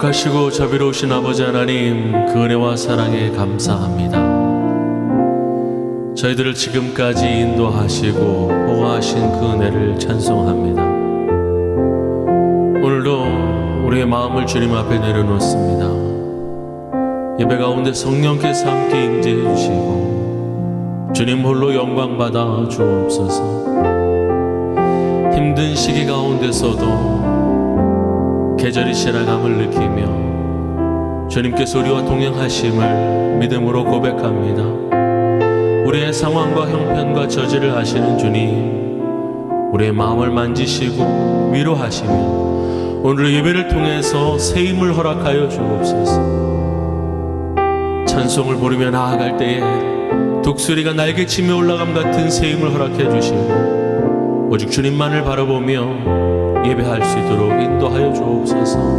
거룩하시고 자비로우신 아버지 하나님, 그 은혜와 사랑에 감사합니다. 저희들을 지금까지 인도하시고 보호하신 그 은혜를 찬송합니다. 오늘도 우리의 마음을 주님 앞에 내려놓습니다. 예배 가운데 성령께서 함께 임재해 주시고 주님 홀로 영광 받아 주옵소서. 힘든 시기 가운데서도 계절이 지나감을 느끼며 주님께서 우리와 동행하심을 믿음으로 고백합니다. 우리의 상황과 형편과 저지를 아시는 주님, 우리의 마음을 만지시고 위로하시며 오늘 예배를 통해서 새 힘을 허락하여 주옵소서. 찬송을 부르며 나아갈 때에 독수리가 날개치며 올라감 같은 새 힘을 허락해 주시고 오직 주님만을 바라보며 예배할 수 있도록 인도하여 주옵소서.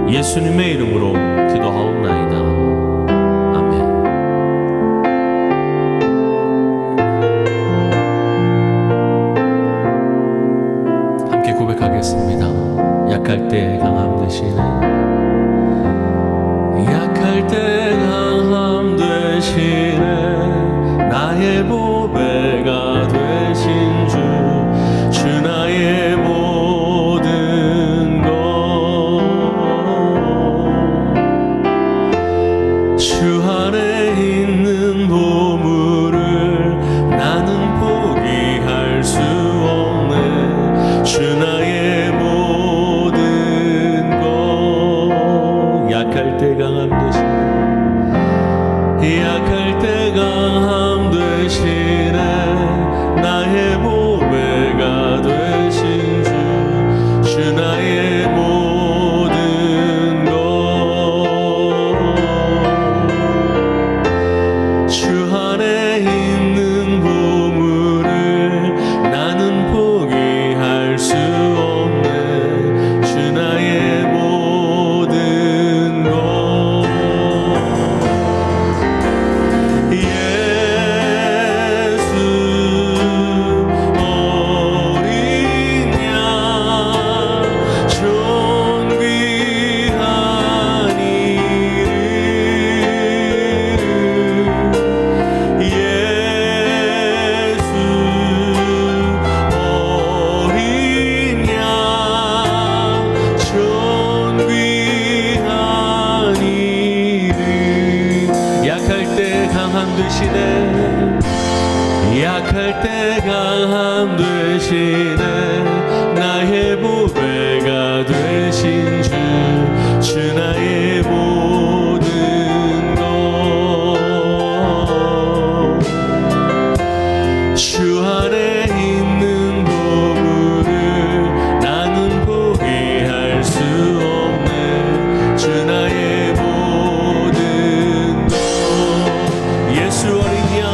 예수님의 이름으로 기도하옵나이다. 아멘. 함께 고백하겠습니다. 약할 때 강함 되시네, 약할 때 강함 되시네, 나의 보배가 되신 주, 주 나의 모든 것, 주 안에 있는 보물을 나는 포기할 수 없네, 주 나의 모든 것. 약할 때 강함 되시네, 약할 때 강함 되시네, 나의 보배가 되신 주, 주 나의 모든 것, 주 안에 있는 보물을 나는 포기할 수 없네, 주 나의 모든 것. 약할 때 강함 되시네, 나의 보배가 되신 주, 주 나의 모든 것, 주 안에 있는 보물을 나는 포기할 수 없네, 주 나의 모든 것. 예수 어린 양,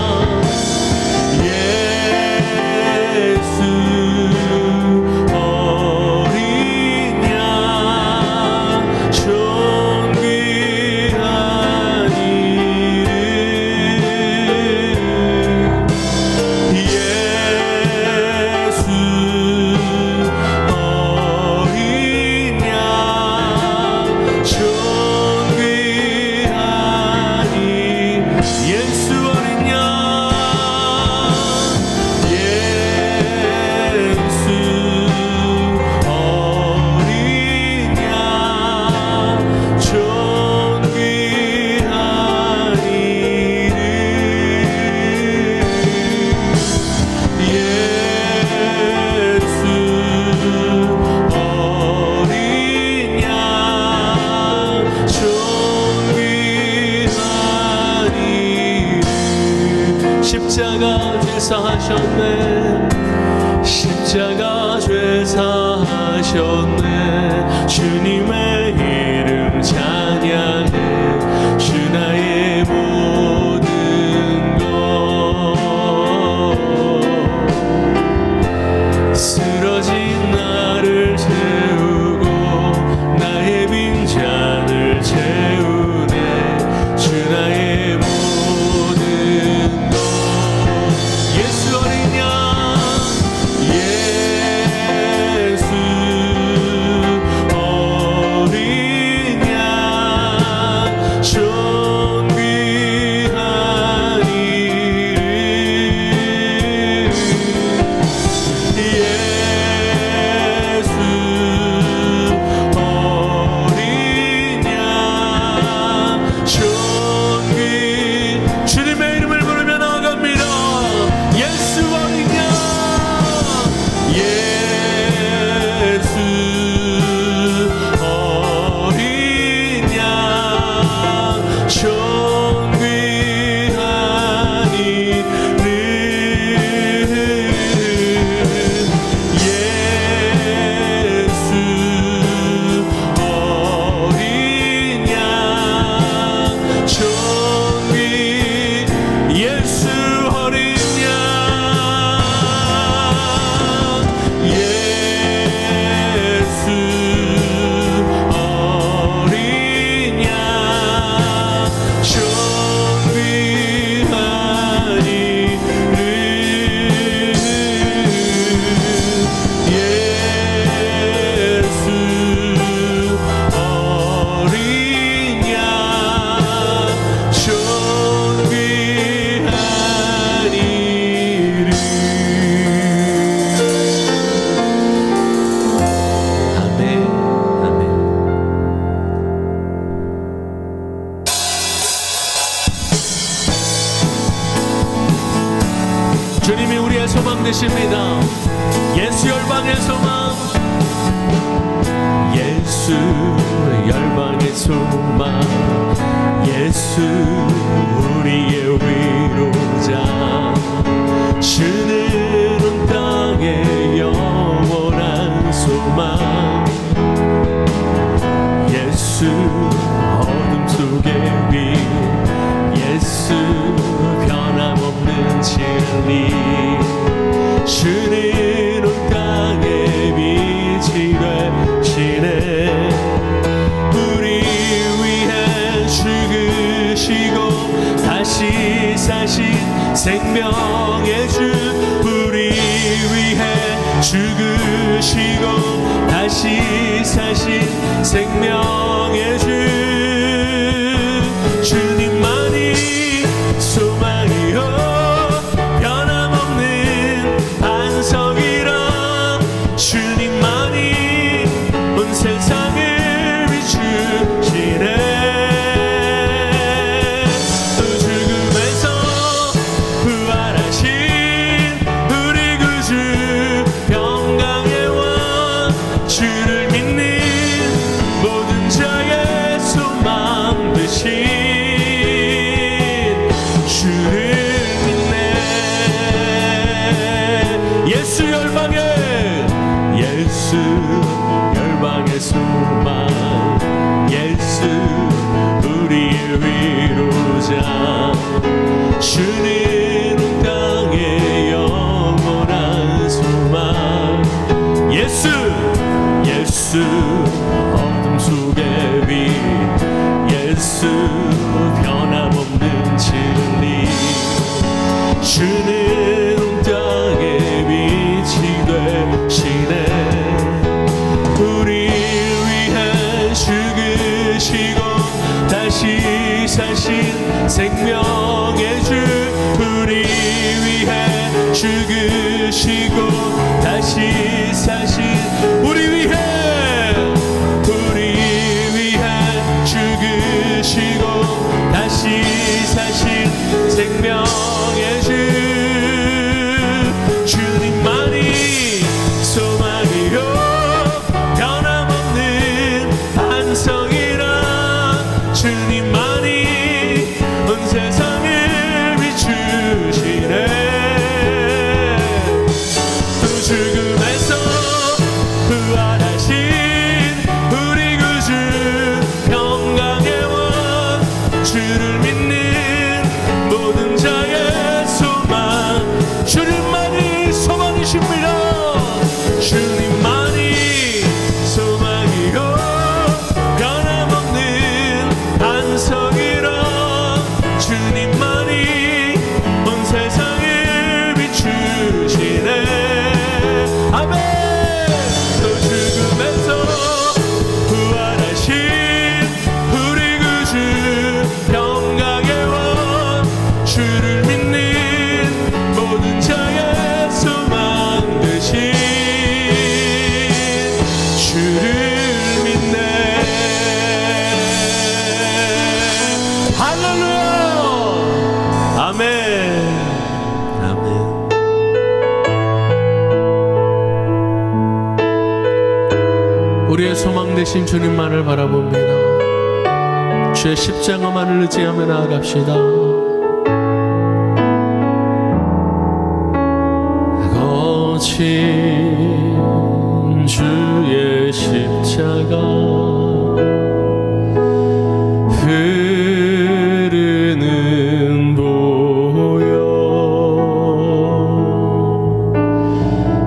십자가 죄사하셨네, 십자가 죄사하셨네, 주님의 이름 찬양해, 주 나의 모든 것, 쓰러진 나를 채우고 나의 빈잔을 채우네, 주 나의 모든 것. 예수 어린 양, 예수 존귀한 이름 예수 어린 양 존귀 예수 어린 양 예수 어린 양 존귀한 이름 예수 어린 양 존귀한 이름. 아멘 아멘. 주님이 우리의 소망 되십니다. 예수 열방의 소망 예수 열방의 소망 예수 우리의 위로자 주는 온 땅의 영원한 소망 예수 어둠 속의 빛 예수 변함없는 진리 주는 온 땅의 빛이 되시네 우리 위해 죽으시고 다시 사신 생명의 주 우리 위해 죽으시고 다시 사신 생명의 주 주님만이 소망이요 변함없는 반석이라 주님만이 온 세상을 비추시네 또 죽음에서 부활하신 우리 구주 평강의 왕 주를 믿는 모든 자의 소망 되신 주를 믿네 예수 열방의 소망 예수 우리의 위로자 주는 온 땅의 영원한 소망 예수 어둠 속의 빛 예수 변함없는 진리 주는 온 땅의 빛이 되시네 우리 위해 죽으시고 다시 사신 생명의 주 우리 위해 죽으시고 다시 사신 우리 위해 죽으시고 다시 사신 생명의 주 주님만이 소망이요 변함없는 반석이라 주님만이 온 세상을 비추시네 또 죽음에서 부활하신 우리 구주 평강의 왕 주를 믿는 모든 자의 소망 주님만이 소망이십니다 주님만이 소망이요 변함없는 반석이라 주님만이 온 세상을 비추시네 아멘 또 죽음에서 부활하신 우리 구주 평강의 왕 주를 믿는 모든 자의 소망 되신 주를 믿네 할렐루야 아멘 아멘 우리의 소망 되신 주님만을 바라봅니다 주의 십자가만을 의지하며 나아갑시다. 거친 주의 십자가 흐르는 보혈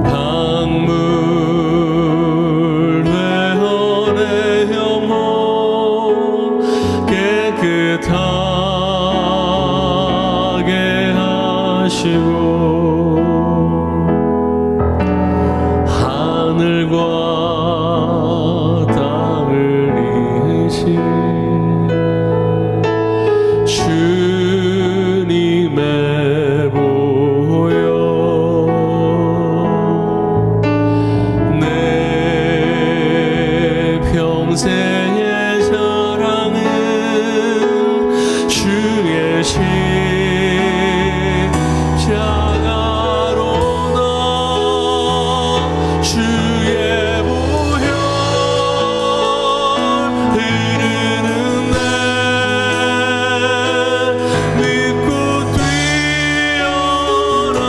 강물 회원의 영혼 깨끗하게 하시고 하늘과 땅을 이으신 주님의 보혈 내 평생의 사랑은 주의 십자가로다. 주의 보혈 흐르는 내 믿고 뛰어나가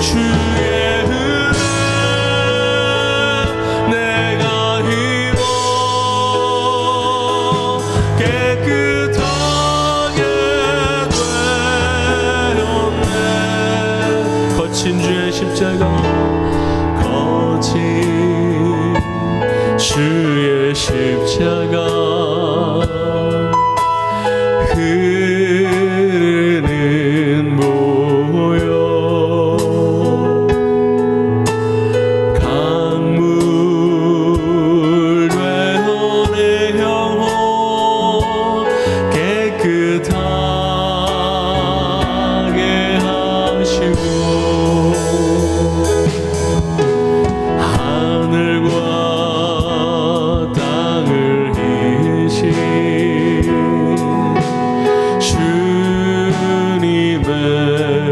주의 은혜 내가 힘어 깨끗하게 되었네. 거친 주의 십자가 거친 주의 십자가 흐르는 보혈 강물 회원의 영혼 깨끗하게 하시고 하늘과 땅을 이으신 주님의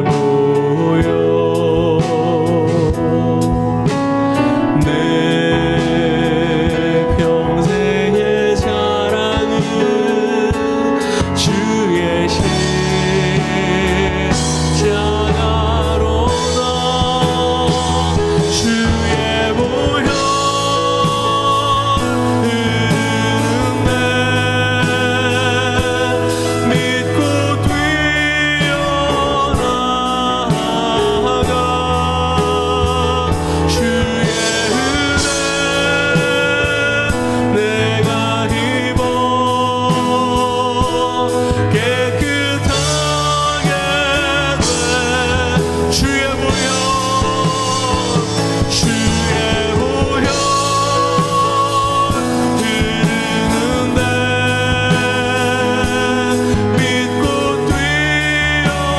보혈 내 평생의 사랑은 주의 십자가로다. 주의 보혈 흐르는 내 믿고 뛰어나가 주의 은혜 내가 힘어 깨끗하게 돼. 주의 보혈 흐르는 내 믿고 뛰어나가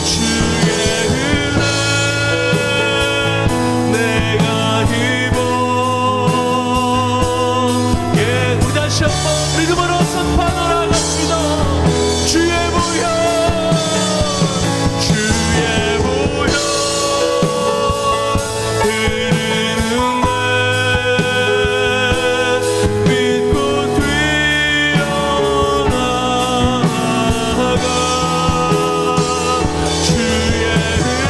주의 은혜 내가 힘어 우리 다시 한번 믿음으로 선포하러 나갑니다. 주의 보혈 흐르는 내 믿고 뛰어나가 주의 은혜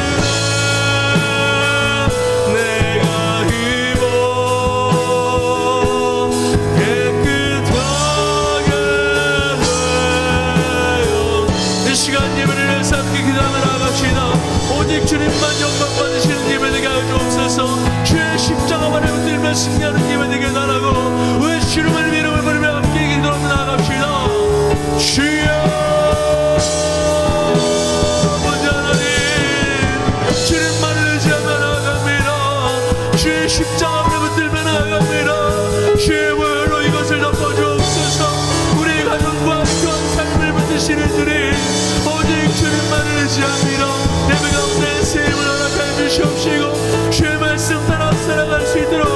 내가 힘어 깨끗하게 되어. 이 시간 예배를 위해서 함께 기도하며 나아갑시다. 오직 주님만 영광 받으시는 예배 되게 하여 주옵소서. 주의 십자가만을 붙들며 승리하는 예배 되게 달라고 왜 주님을 이름을 부르며 함께 기도하며 나아갑시다. 주여 아버지 하나님 주님만을 의지하며 나아갑니다. 주의 십자가만을 붙들며 나아갑니다. 주의 보혈로 이것을 덮어주옵소서. 우리 가정과 교한 삶을 붙드시는 주님 오직 주님만을 의지합니다. 예배 가운데 세임을 허락하여 주시옵시고 주의 말씀 따라 살아갈 수 있도록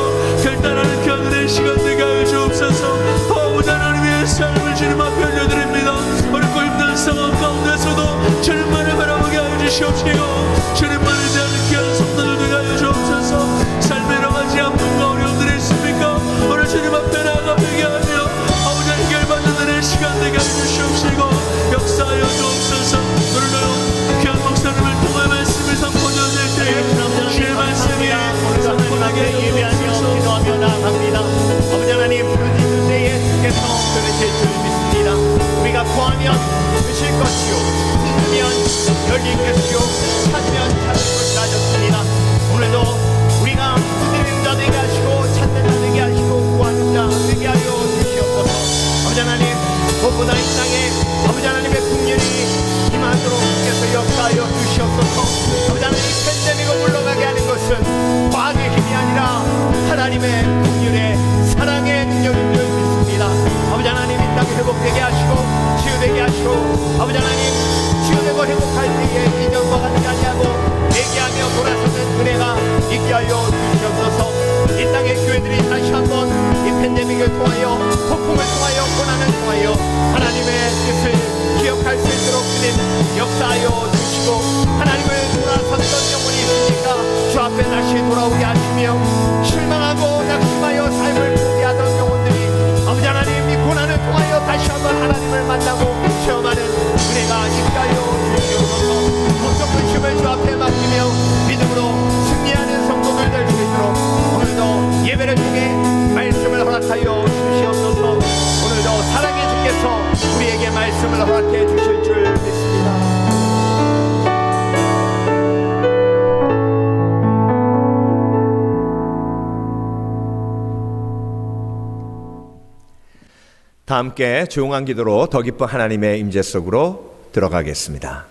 결단하는 견인의 시간 되게 하여 주옵소서. 아버지 하나님의 삶을 주님 앞에 올려드립니다. 어렵고 힘든 상황 가운데서도 주님만을 바라보게 하여 주시옵시고 주님만을 대하는 귀한 성도들 되게 하여 주옵소서. 예배하며 기도하며 나아갑니다. 아버지 하나님 부르짖을 때에 주께서 들으실 줄 믿습니다. 우리가 구하면 주실 것이요 찾으면 열릴 것이요 찾으면 찾을 것이 하셨습니다. 오늘도 우리가 두드리는 자 되게 하시고 찾는 자 되게 하시고 구하는 자 되게 하여 주시옵소서. 아버지 하나님 무엇보다 이 땅에 아버지 하나님의 긍휼이 임하도록 주께서 역사하여 주시옵소서. 아버지 하나님 팬데믹을 물러가게 하는 것은 과학의 힘이 아니라 하나님의 긍휼의 사랑의 능력인 줄 믿습니다. 아버지 하나님 이 땅 회복되게 하시고 치유되게 하시고 아버지 하나님 치유되고 회복할 때에 이전과 같지 아니하고 얘기하며 돌아서는 은혜가 있게 하여 주시옵소서. 이 땅의 교회들이 다시 한번 이 팬데믹을 통하여 폭풍을 통하여 고난을 통하여 하나님의 뜻을 기억할 수 있도록 주님 역사하여 주시고 하나님을 돌아섰던 영혼이 있으니까 주 앞에 다시 돌아오게 하시며 실망하고 낙심하여 삶을 포기하던 영혼들이 아버지 하나님 이 고난을 통하여 다시 한번 하나님을 만나고 체험하는 은혜가 있게 하여 주시옵소서. 모든 근심을 주 앞에 맡기며 믿음으로 승리하는 성도들 될 수 있도록 오늘도 예배를 통해 말씀을 허락하여 주시옵소서. 오늘도 사랑의 주께서 우리에게 말씀을 허락해 주실 줄 믿습니다. 다 함께 조용한 기도로 더 깊은 하나님의 임재 속으로 들어가겠습니다.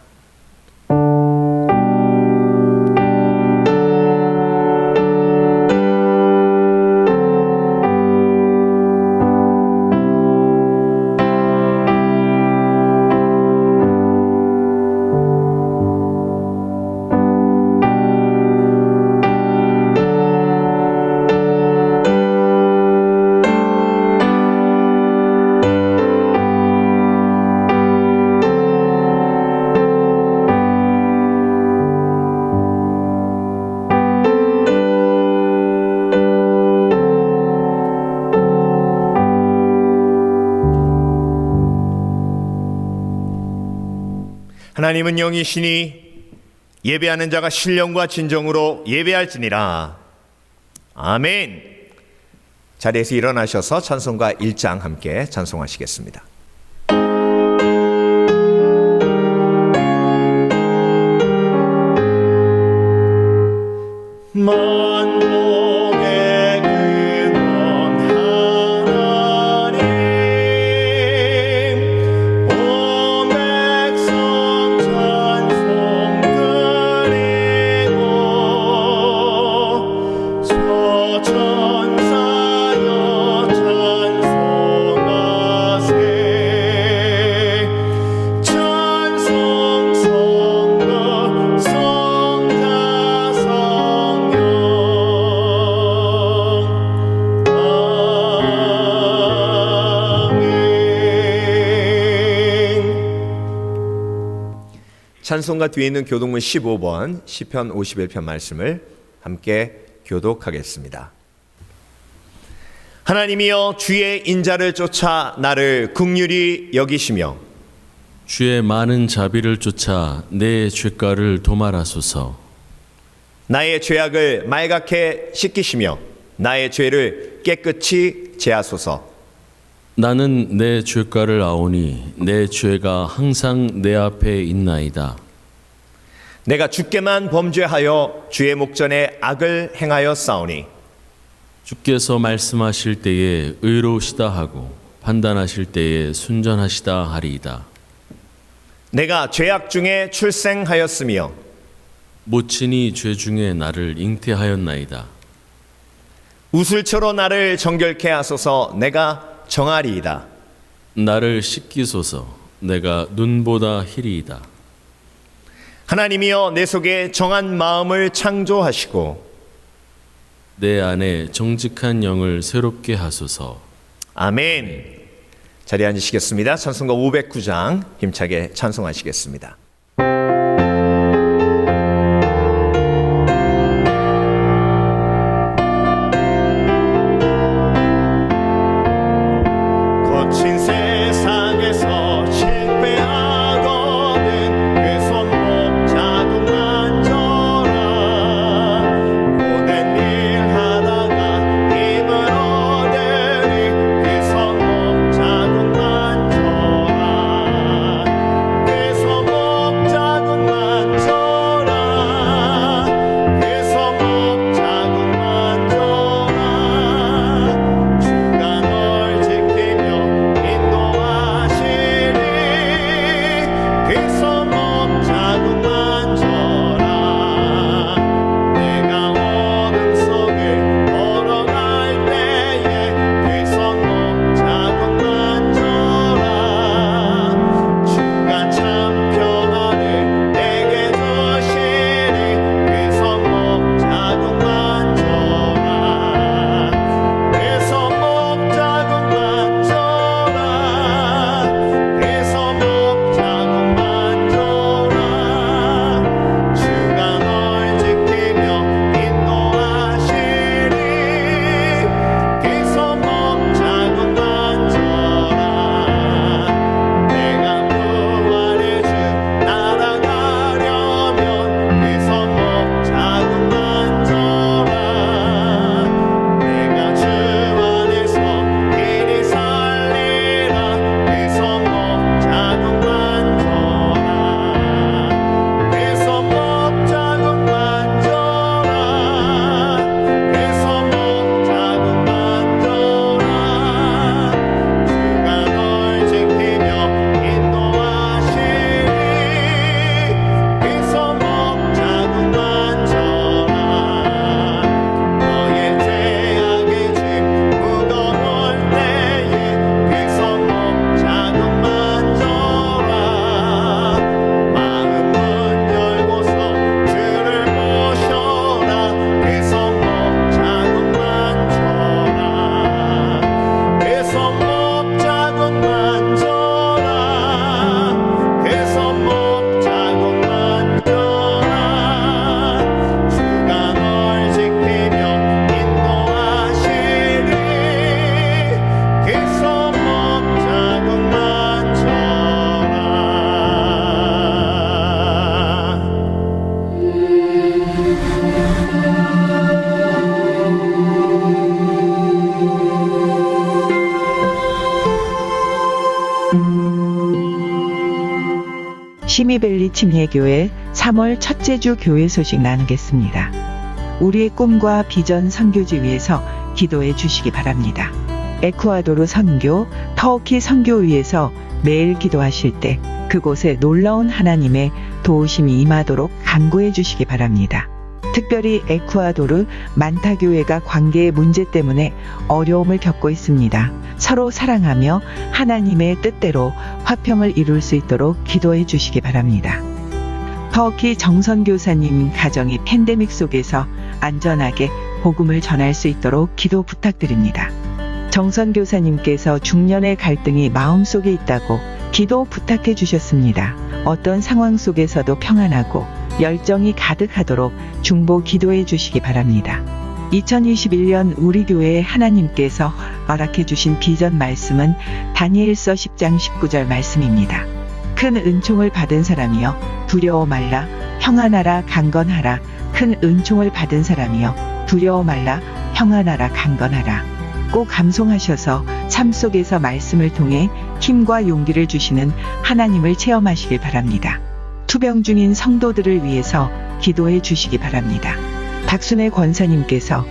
하나님은 영이시니 예배하는 자가 신령과 진정으로 예배할지니라. 아멘. 자리에서 일어나셔서 찬송가 1장 함께 찬송하시겠습니다. 만복의 근원 하나님 온 백성 찬송 드리고 서천사여 찬송하세. 찬송 성도 성자 성령 찬송가 뒤에 있는 교독문 15번 시편 51편 말씀을 함께 교독하겠습니다. 하나님이여 주의 인자를 쫓아 나를 긍휼히 여기시며 주의 많은 자비를 쫓아 내 죄가를 도말하소서. 나의 죄악을 말갛게 씻기시며 나의 죄를 깨끗이 제하소서. 나는 내 죄가를 아오니 내 죄가 항상 내 앞에 있나이다. 내가 주께만 범죄하여 주의 목전에 악을 행하여 싸우니 주께서 말씀하실 때에 의로우시다 하고 판단하실 때에 순전하시다 하리이다. 내가 죄악 중에 출생하였으며 모친이 죄 중에 나를 잉태하였나이다. 우슬초로 나를 정결케 하소서. 내가 정하리이다. 나를 씻기소서. 내가 눈보다 희리이다. 하나님이여 내 속에 정한 마음을 창조하시고 내 안에 정직한 영을 새롭게 하소서. 아멘. 자리에 앉으시겠습니다. 찬송가 509장 힘차게 찬송하시겠습니다. 거친 세상에서 실패하거든 그 손목 자국 만져라. 고된 일 하다 시미벨리 침례교회 3월 첫째 주 교회 소식 나누겠습니다. 우리의 꿈과 비전 선교지 위해서 기도해 주시기 바랍니다. 에쿠아도르 선교, 터키 선교 위해서 매일 기도하실 때 그곳에 놀라운 하나님의 도우심이 임하도록 간구해 주시기 바랍니다. 특별히 에쿠아도르 만타 교회가 관계의 문제 때문에 어려움을 겪고 있습니다. 서로 사랑하며 하나님의 뜻대로 화평을 이룰 수 있도록 기도해 주시기 바랍니다. 터키 정선교사님 가정이 팬데믹 속에서 안전하게 복음을 전할 수 있도록 기도 부탁드립니다. 정선교사님께서 중년의 갈등이 마음속에 있다고 기도 부탁해 주셨습니다. 어떤 상황 속에서도 평안하고 열정이 가득하도록 중보 기도해 주시기 바랍니다. 2021년 우리 교회에 하나님께서 허락해 주신 비전 말씀은 다니엘서 10장 19절 말씀입니다. 큰 은총을 받은 사람이여 두려워 말라, 평안하라, 강건하라. 큰 은총을 받은 사람이여 두려워 말라, 평안하라, 강건하라. 꼭 감송하셔서 삶 속에서 말씀을 통해 힘과 용기를 주시는 하나님을 체험하시길 바랍니다. 투병 중인 성도들을 위해서 기도해 주시기 바랍니다. 박순애 권사님께서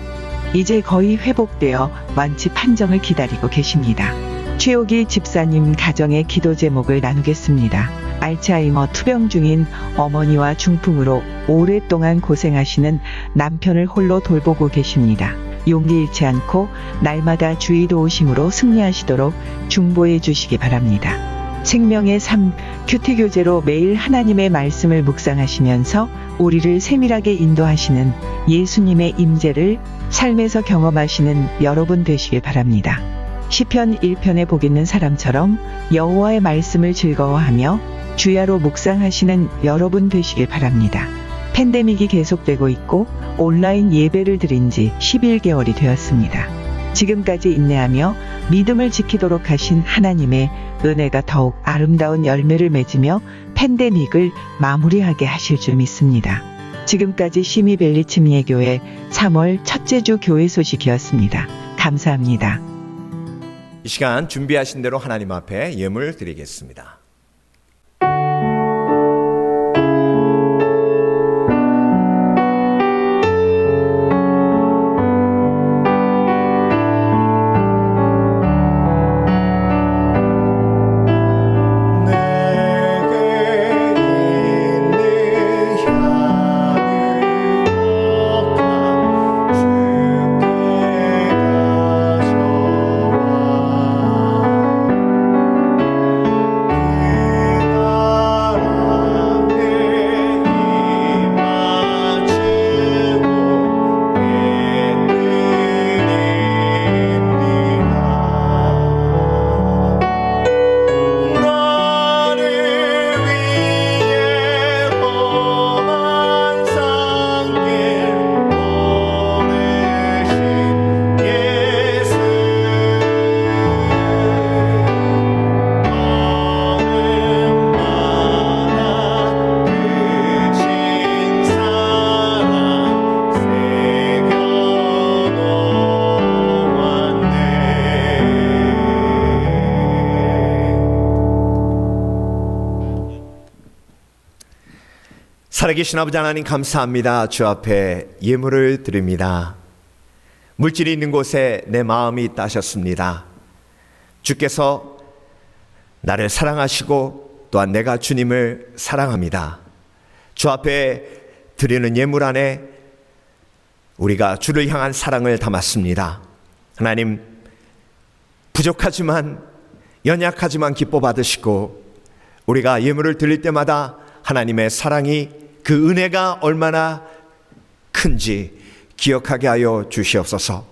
이제 거의 회복되어 완치 판정을 기다리고 계십니다. 최옥기 집사님 가정의 기도 제목을 나누겠습니다. 알츠하이머 투병 중인 어머니와 중풍으로 오랫동안 고생하시는 남편을 홀로 돌보고 계십니다. 용기 잃지 않고 날마다 주의 도우심으로 승리하시도록 중보해 주시기 바랍니다. 생명의 삶 큐티 교제로 매일 하나님의 말씀을 묵상하시면서 우리를 세밀하게 인도하시는 예수님의 임재를 삶에서 경험하시는 여러분 되시길 바랍니다. 시편 1편에 복 있는 사람처럼 여호와의 말씀을 즐거워하며 주야로 묵상하시는 여러분 되시길 바랍니다. 팬데믹이 계속되고 있고 온라인 예배를 드린 지 11개월이 되었습니다. 지금까지 인내하며 믿음을 지키도록 하신 하나님의 은혜가 더욱 아름다운 열매를 맺으며 팬데믹을 마무리하게 하실 줄 믿습니다. 지금까지 시미벨리 침례교회 3월 첫째 주 교회 소식이었습니다. 감사합니다. 이 시간 준비하신 대로 하나님 앞에 예물 드리겠습니다. 살아계신 아버지 하나님 감사합니다. 주 앞에 예물을 드립니다. 물질이 있는 곳에 내 마음이 있다 하셨습니다. 주께서 나를 사랑하시고 또한 내가 주님을 사랑합니다. 주 앞에 드리는 예물 안에 우리가 주를 향한 사랑을 담았습니다. 하나님, 부족하지만 연약하지만 기뻐 받으시고 우리가 예물을 드릴 때마다 하나님의 사랑이 그 은혜가 얼마나 큰지 기억하게 하여 주시옵소서.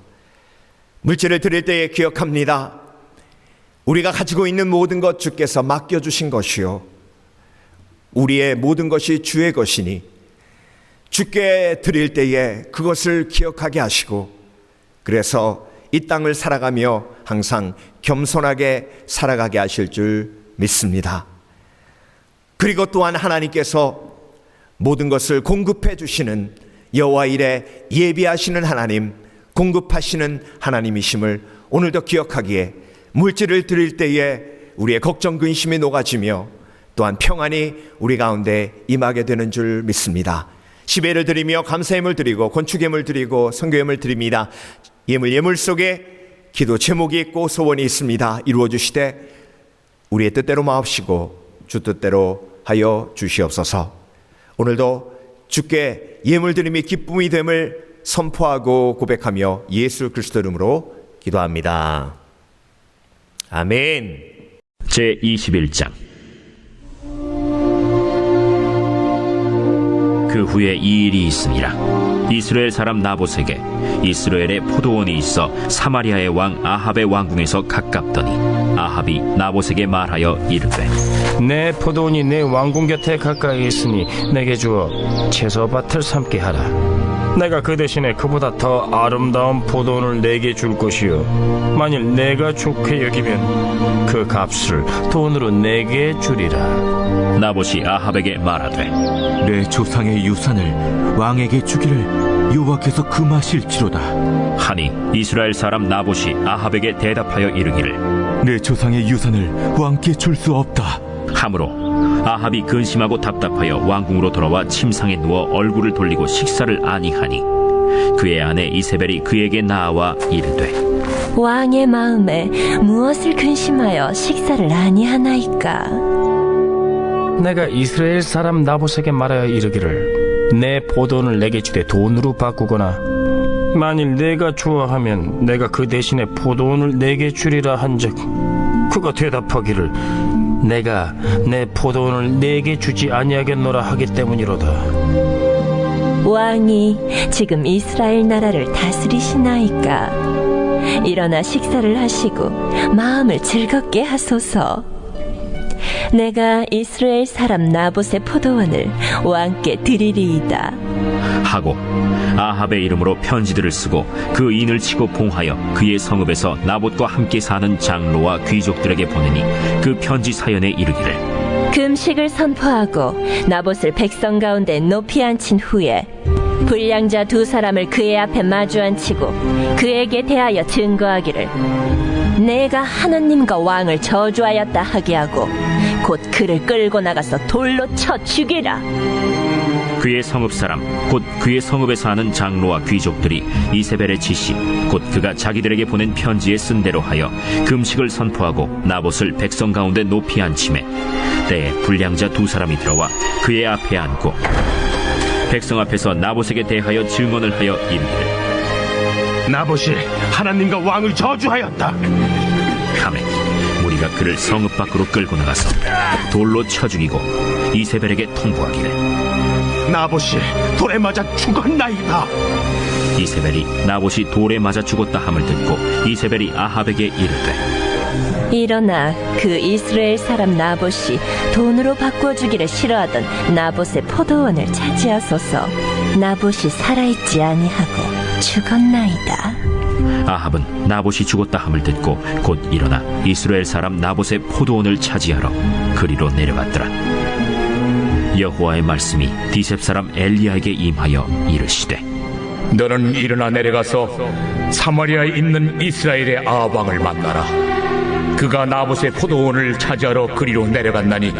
물질을 드릴 때에 기억합니다. 우리가 가지고 있는 모든 것 주께서 맡겨주신 것이요 우리의 모든 것이 주의 것이니 주께 드릴 때에 그것을 기억하게 하시고 그래서 이 땅을 살아가며 항상 겸손하게 살아가게 하실 줄 믿습니다. 그리고 또한 하나님께서 모든 것을 공급해 주시는 여호와 일에 예비하시는 하나님, 공급하시는 하나님이심을 오늘도 기억하기에 물질을 드릴 때에 우리의 걱정 근심이 녹아지며 또한 평안이 우리 가운데 임하게 되는 줄 믿습니다. 시배를 드리며 감사예물 드리고 건축예물 드리고 성교예물 드립니다. 예물 속에 기도 제목이 있고 소원이 있습니다. 이루어 주시되 우리의 뜻대로 마옵시고 주 뜻대로 하여 주시옵소서. 오늘도 주께 예물 드림이 기쁨이 됨을 선포하고 고백하며 예수 그리스도 이름으로 기도합니다. 아멘. 제21장. 그 후에 이 일이 있으니라. 이스라엘 사람 나봇에게 이스라엘에 포도원이 있어 사마리아의 왕 아합의 왕궁에서 가깝더니 아합이 나봇에게 말하여 이르되 내 포도원이 내 왕궁 곁에 가까이 있으니 내게 주어 채소밭을 삼게 하라. 내가 그 대신에 그보다 더 아름다운 포도원을 내게 줄 것이요 만일 내가 좋게 여기면 그 값을 돈으로 내게 주리라. 나봇이 아합에게 말하되 내 조상의 유산을 왕에게 주기를 여호와께서 금하실지로다. 하니 이스라엘 사람 나봇이 아합에게 대답하여 이르기를 내 조상의 유산을 왕께 줄 수 없다. 하므로 아합이 근심하고 답답하여 왕궁으로 돌아와 침상에 누워 얼굴을 돌리고 식사를 아니하니 그의 아내 이세벨이 그에게 나와 이르되 왕의 마음에 무엇을 근심하여 식사를 아니하나이까? 내가 이스라엘 사람 나봇에게 말하여 이르기를 내 포도원을 내게 주되 돈으로 바꾸거나 만일 내가 좋아하면 내가 그 대신에 포도원을 내게 주리라 한즉 그가 대답하기를 내가 내 포도원을 내게 주지 아니하겠노라 하기 때문이로다. 왕이 지금 이스라엘 나라를 다스리시나이까? 일어나 식사를 하시고 마음을 즐겁게 하소서. 내가 이스라엘 사람 나봇의 포도원을 왕께 드리리이다. 하고 아합의 이름으로 편지들을 쓰고 그 인을 치고 봉하여 그의 성읍에서 나봇과 함께 사는 장로와 귀족들에게 보내니 그 편지 사연에 이르기를 금식을 선포하고 나봇을 백성 가운데 높이 앉힌 후에 불량자 두 사람을 그의 앞에 마주 앉히고 그에게 대하여 증거하기를 내가 하나님과 왕을 저주하였다 하게 하고 곧 그를 끌고 나가서 돌로 쳐 죽이라. 그의 성읍 사람 곧 그의 성읍에 사는 장로와 귀족들이 이세벨의 지시 곧 그가 자기들에게 보낸 편지에 쓴 대로 하여 금식을 선포하고 나봇을 백성 가운데 높이 앉히매 때에 불량자 두 사람이 들어와 그의 앞에 앉고 백성 앞에서 나봇에게 대하여 증언을 하여 이르기를 나봇이 하나님과 왕을 저주하였다. 하매 무리가 그를 성읍 밖으로 끌고 나가서 돌로 쳐 죽이고 이세벨에게 통보하기를 나봇이 돌에 맞아 죽었나이다. 이세벨이 나봇이 돌에 맞아 죽었다 함을 듣고 이세벨이 아합에게 이르되 일어나 그 이스라엘 사람 나봇이 돈으로 바꿔주기를 싫어하던 나봇의 포도원을 차지하소서. 나봇이 살아있지 아니하고 죽었나이다. 아합은 나봇이 죽었다 함을 듣고 곧 일어나 이스라엘 사람 나봇의 포도원을 차지하러 그리로 내려갔더라. 여호와의 말씀이 디셉 사람 엘리야에게 임하여 이르시되 너는 일어나 내려가서 사마리아에 있는 이스라엘의 아합 왕을 만나라. 그가 나봇의 포도원을 차지하러 그리로 내려갔나니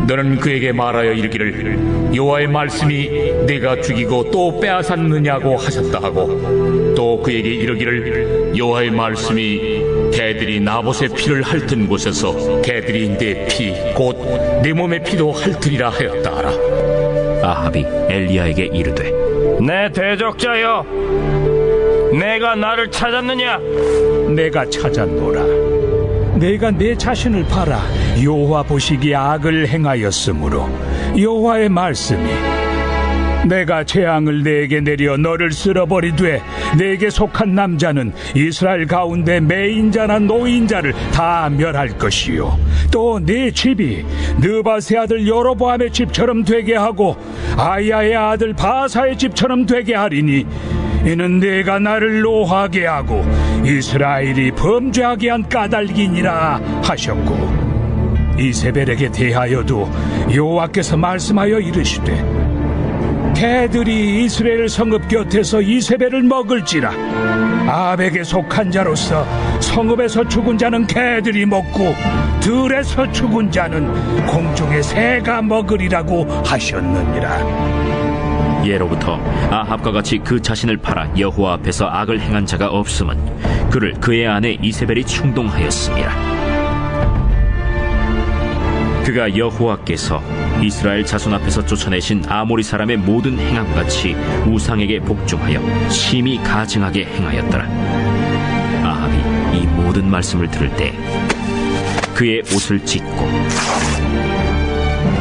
너는 그에게 말하여 이르기를 여호와의 말씀이 내가 죽이고 또 빼앗았느냐고 하셨다 하고 또 그에게 이르기를 여호와의 말씀이 개들이 나봇의 피를 핥은 곳에서 개들이 내 피 곧 내 몸의 피도 핥으리라 하였다 하라. 아합이 엘리야에게 이르되 내 대적자여, 내가 나를 찾았느냐? 내가 찾았노라. 내가 내 자신을 팔아 여호와 보시기에 악을 행하였으므로 여호와의 말씀이 내가 재앙을 내게 내려 너를 쓸어버리되 내게 속한 남자는 이스라엘 가운데 매인자나 노인자를 다 멸할 것이요 또 네 집이 느바세 아들 여로보암의 집처럼 되게 하고 아야의 아들 바사의 집처럼 되게 하리니 이는 내가 나를 노하게 하고 이스라엘이 범죄하게 한 까닭이니라 하셨고 이세벨에게 대하여도 여호와께서 말씀하여 이르시되 개들이 이스라엘 성읍 곁에서 이세벨을 먹을지라. 아합에게 속한 자로서 성읍에서 죽은 자는 개들이 먹고 들에서 죽은 자는 공중의 새가 먹으리라고 하셨느니라. 예로부터 아합과 같이 그 자신을 팔아 여호와 앞에서 악을 행한 자가 없음은 그를 그의 아내 이세벨이 충동하였습니다. 그가 여호와께서 이스라엘 자손 앞에서 쫓아내신 아모리 사람의 모든 행함같이 우상에게 복종하여 심히 가증하게 행하였더라. 아합이 이 모든 말씀을 들을 때 그의 옷을 찢고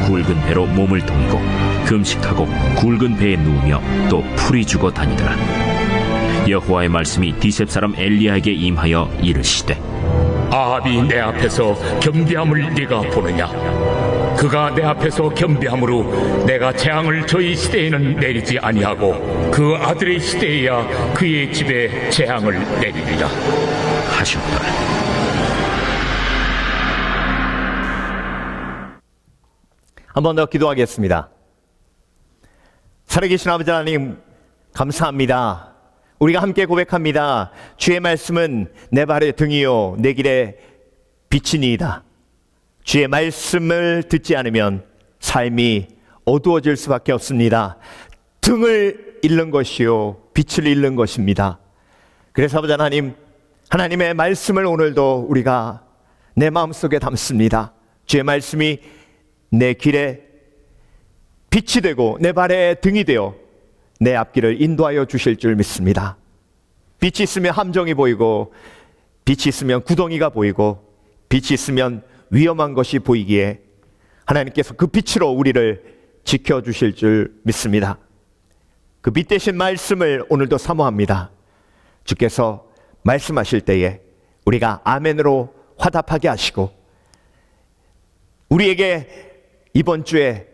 굵은 배로 몸을 동이고 금식하고 굵은 배에 누우며 또 풀이 죽어 다니더라. 여호와의 말씀이 디셉 사람 엘리야에게 임하여 이르시되 아합이 내 앞에서 겸비함을 네가 보느냐? 그가 내 앞에서 겸비함으로 내가 재앙을 저희 시대에는 내리지 아니하고 그 아들의 시대에야 그의 집에 재앙을 내리리라 하셨더라. 한 번 더 기도하겠습니다. 살아계신 아버지 하나님, 감사합니다. 우리가 함께 고백합니다. 주의 말씀은 내 발의 등이요 내 길의 빛이니이다. 주의 말씀을 듣지 않으면 삶이 어두워질 수밖에 없습니다. 등을 잃는 것이요 빛을 잃는 것입니다. 그래서 아버지 하나님, 하나님의 말씀을 오늘도 우리가 내 마음속에 담습니다. 주의 말씀이 내 길에 빛이 되고 내 발에 등이 되어 내 앞길을 인도하여 주실 줄 믿습니다. 빛이 있으면 함정이 보이고, 빛이 있으면 구덩이가 보이고, 빛이 있으면 위험한 것이 보이기에 하나님께서 그 빛으로 우리를 지켜주실 줄 믿습니다. 그 빛 대신 말씀을 오늘도 사모합니다. 주께서 말씀하실 때에 우리가 아멘으로 화답하게 하시고, 우리에게 이번 주에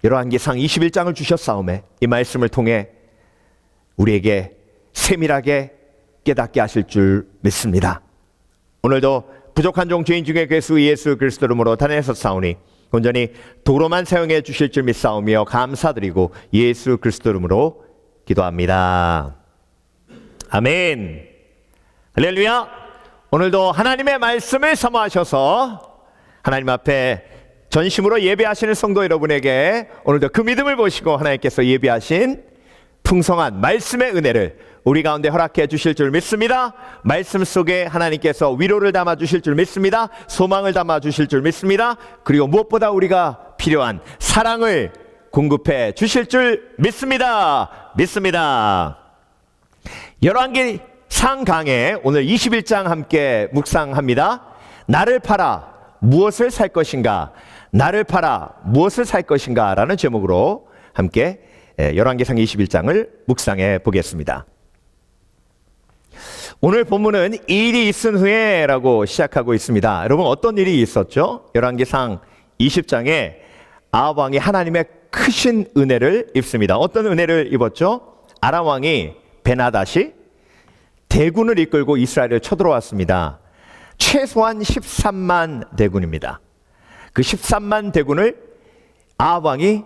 열왕기상 21장을 주셨사오매 이 말씀을 통해 우리에게 세밀하게 깨닫게 하실 줄 믿습니다. 오늘도 부족한 종 죄인 중에 괴수 예수 그리스도 이름으로 단행하셨사오니 온전히 도로만 사용해 주실 줄 믿사오며 감사드리고 예수 그리스도 이름으로 기도합니다. 아멘. 할렐루야. 오늘도 하나님의 말씀을 사모하셔서 하나님 앞에 전심으로 예배하시는 성도 여러분에게 오늘도 그 믿음을 보시고 하나님께서 예배하신 풍성한 말씀의 은혜를 우리 가운데 허락해 주실 줄 믿습니다. 말씀 속에 하나님께서 위로를 담아 주실 줄 믿습니다. 소망을 담아 주실 줄 믿습니다. 그리고 무엇보다 우리가 필요한 사랑을 공급해 주실 줄 믿습니다. 믿습니다. 열왕기상 강해 오늘 21장 함께 묵상합니다. 나를 팔아 무엇을 살 것인가? 나를 팔아 무엇을 살 것인가? 라는 제목으로 함께 열왕기상 21장을 묵상해 보겠습니다. 오늘 본문은 일이 있은 후에 라고 시작하고 있습니다. 여러분, 어떤 일이 있었죠? 열왕기상 20장에 아합 왕이 하나님의 크신 은혜를 입습니다. 어떤 은혜를 입었죠? 아람 왕이 베나닷이 대군을 이끌고 이스라엘을 쳐들어왔습니다. 최소한 13만 대군입니다. 그 13만 대군을 아합 왕이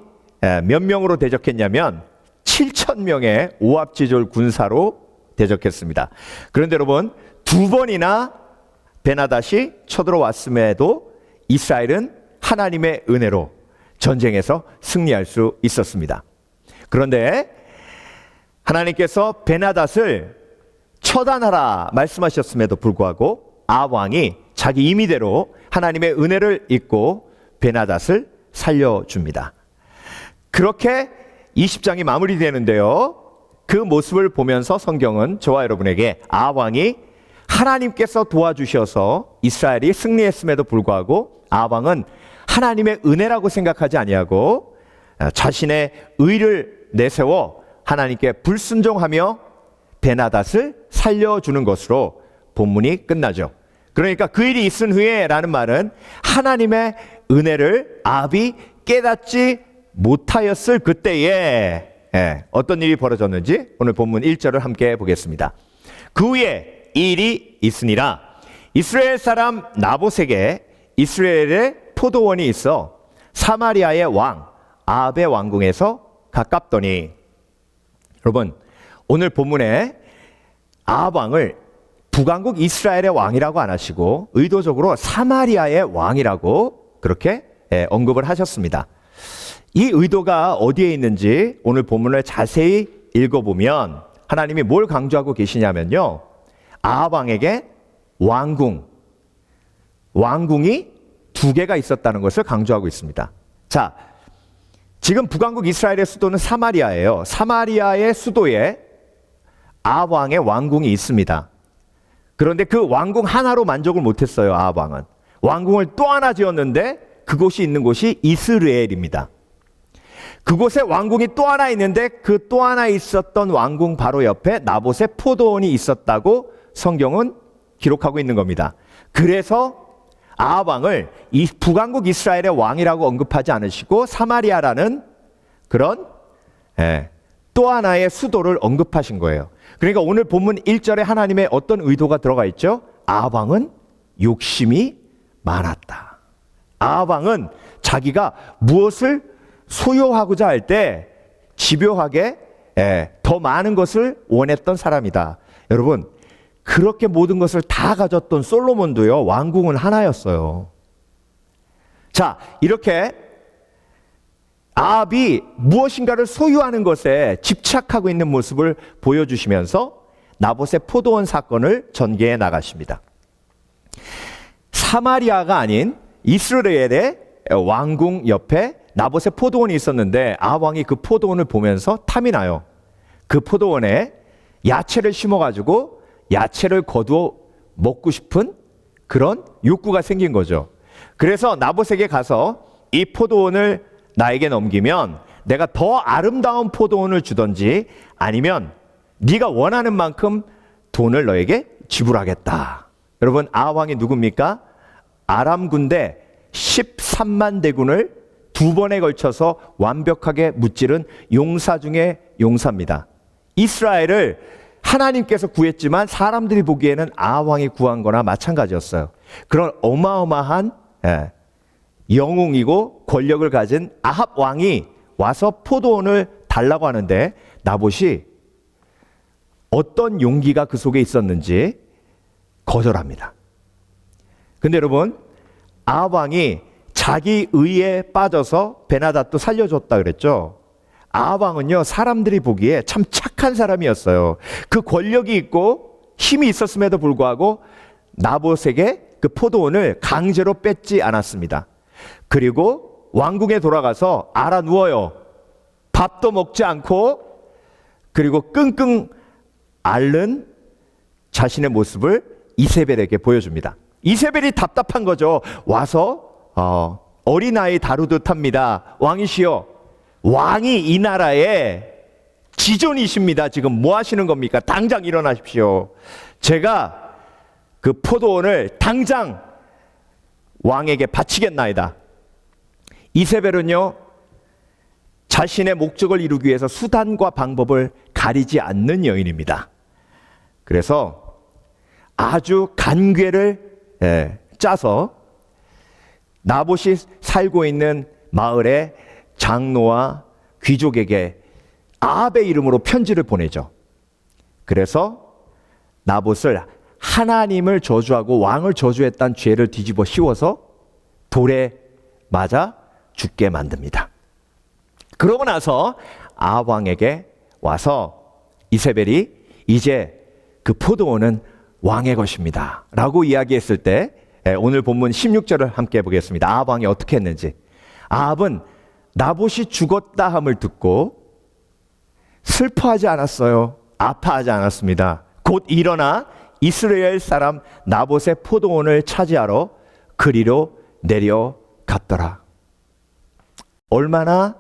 몇 명으로 대적했냐면 7,000명의 오합지졸 군사로 대적했습니다. 그런데 여러분, 두 번이나 베나닷이 쳐들어왔음에도 이스라엘은 하나님의 은혜로 전쟁에서 승리할 수 있었습니다. 그런데 하나님께서 베나닷을 처단하라 말씀하셨음에도 불구하고 아합 왕이 자기 임의대로 하나님의 은혜를 잊고 베나닷을 살려줍니다. 그렇게 20장이 마무리되는데요. 그 모습을 보면서 성경은 저와 여러분에게 아합 왕이 하나님께서 도와주셔서 이스라엘이 승리했음에도 불구하고 아합 왕은 하나님의 은혜라고 생각하지 아니하고 자신의 의를 내세워 하나님께 불순종하며 베나닷을 살려주는 것으로 본문이 끝나죠. 그러니까 그 일이 있은 후에 라는 말은 하나님의 은혜를 아합이 깨닫지 못하였을 그때에 어떤 일이 벌어졌는지 오늘 본문 1절을 함께 보겠습니다. 그 후에 일이 있으니라. 이스라엘 사람 나봇에게 이스라엘의 포도원이 있어 사마리아의 왕 아합의 왕궁에서 가깝더니, 여러분 오늘 본문에 아합 왕을 북왕국 이스라엘의 왕이라고 안 하시고 의도적으로 사마리아의 왕이라고 그렇게 언급을 하셨습니다. 이 의도가 어디에 있는지 오늘 본문을 자세히 읽어보면 하나님이 뭘 강조하고 계시냐면요, 아합 왕에게 왕궁이 2개가 있었다는 것을 강조하고 있습니다. 자, 지금 북왕국 이스라엘의 수도는 사마리아예요. 사마리아의 수도에 아합 왕의 왕궁이 있습니다. 그런데 그 왕궁 하나로 만족을 못했어요. 아합 왕은 왕궁을 또 하나 지었는데 그곳이 있는 곳이 이스라엘입니다. 그곳에 왕궁이 또 하나 있는데 그 또 하나 있었던 왕궁 바로 옆에 나봇의 포도원이 있었다고 성경은 기록하고 있는 겁니다. 그래서 아합 왕을 이 북왕국 이스라엘의 왕이라고 언급하지 않으시고 사마리아라는 그런 또 하나의 수도를 언급하신 거예요. 그러니까 오늘 본문 1절에 하나님의 어떤 의도가 들어가 있죠? 아합 왕은 욕심이 많았다. 아합 왕은 자기가 무엇을 소유하고자 할 때 집요하게 더 많은 것을 원했던 사람이다. 여러분, 그렇게 모든 것을 다 가졌던 솔로몬도요, 왕궁은 하나였어요. 자, 이렇게 아합이 무엇인가를 소유하는 것에 집착하고 있는 모습을 보여주시면서 나봇의 포도원 사건을 전개해 나가십니다. 사마리아가 아닌 이스라엘의 왕궁 옆에 나봇의 포도원이 있었는데 아합 왕이 그 포도원을 보면서 탐이 나요. 그 포도원에 야채를 심어가지고 야채를 거두어 먹고 싶은 그런 욕구가 생긴 거죠. 그래서 나봇에게 가서 이 포도원을 나에게 넘기면 내가 더 아름다운 포도원을 주던지 아니면 네가 원하는 만큼 돈을 너에게 지불하겠다. 여러분, 아합 왕이 누굽니까? 아람 군대 13만 대군을 2번에 걸쳐서 완벽하게 무찌른 용사 중에 용사입니다. 이스라엘을 하나님께서 구했지만 사람들이 보기에는 아합 왕이 구한 거나 마찬가지였어요. 그런 어마어마한 영웅이고 권력을 가진 아합 왕이 와서 포도원을 달라고 하는데 나봇이 어떤 용기가 그 속에 있었는지 거절합니다. 근데 여러분, 아합 왕이 자기 의에 빠져서 베나닷도 살려줬다 그랬죠. 아합 왕은요, 사람들이 보기에 참 착한 사람이었어요. 그 권력이 있고 힘이 있었음에도 불구하고 나봇에게 그 포도원을 강제로 뺏지 않았습니다. 그리고 왕궁에 돌아가서 알아 누워요. 밥도 먹지 않고, 그리고 끙끙 앓는 자신의 모습을 이세벨에게 보여줍니다. 이세벨이 답답한 거죠. 와서 어린아이 다루듯 합니다. 왕이시여, 왕이 이 나라의 지존이십니다. 지금 뭐 하시는 겁니까? 당장 일어나십시오. 제가 그 포도원을 당장 왕에게 바치겠나이다. 이세벨은요, 자신의 목적을 이루기 위해서 수단과 방법을 가리지 않는 여인입니다. 그래서 아주 간궤를 짜서 나봇이 살고 있는 마을의 장로와 귀족에게 아합의 이름으로 편지를 보내죠. 그래서 나봇을 하나님을 저주하고 왕을 저주했다는 죄를 뒤집어 씌워서 돌에 맞아 죽게 만듭니다. 그러고 나서 아합 왕에게 와서 이세벨이 이제 그 포도원은 왕의 것입니다 라고 이야기했을 때 오늘 본문 16절을 함께 보겠습니다. 아합 왕이 어떻게 했는지. 아합은 나봇이 죽었다 함을 듣고 슬퍼하지 않았어요. 아파하지 않았습니다. 곧 일어나 이스라엘 사람 나봇의 포도원을 차지하러 그리로 내려갔더라. 얼마나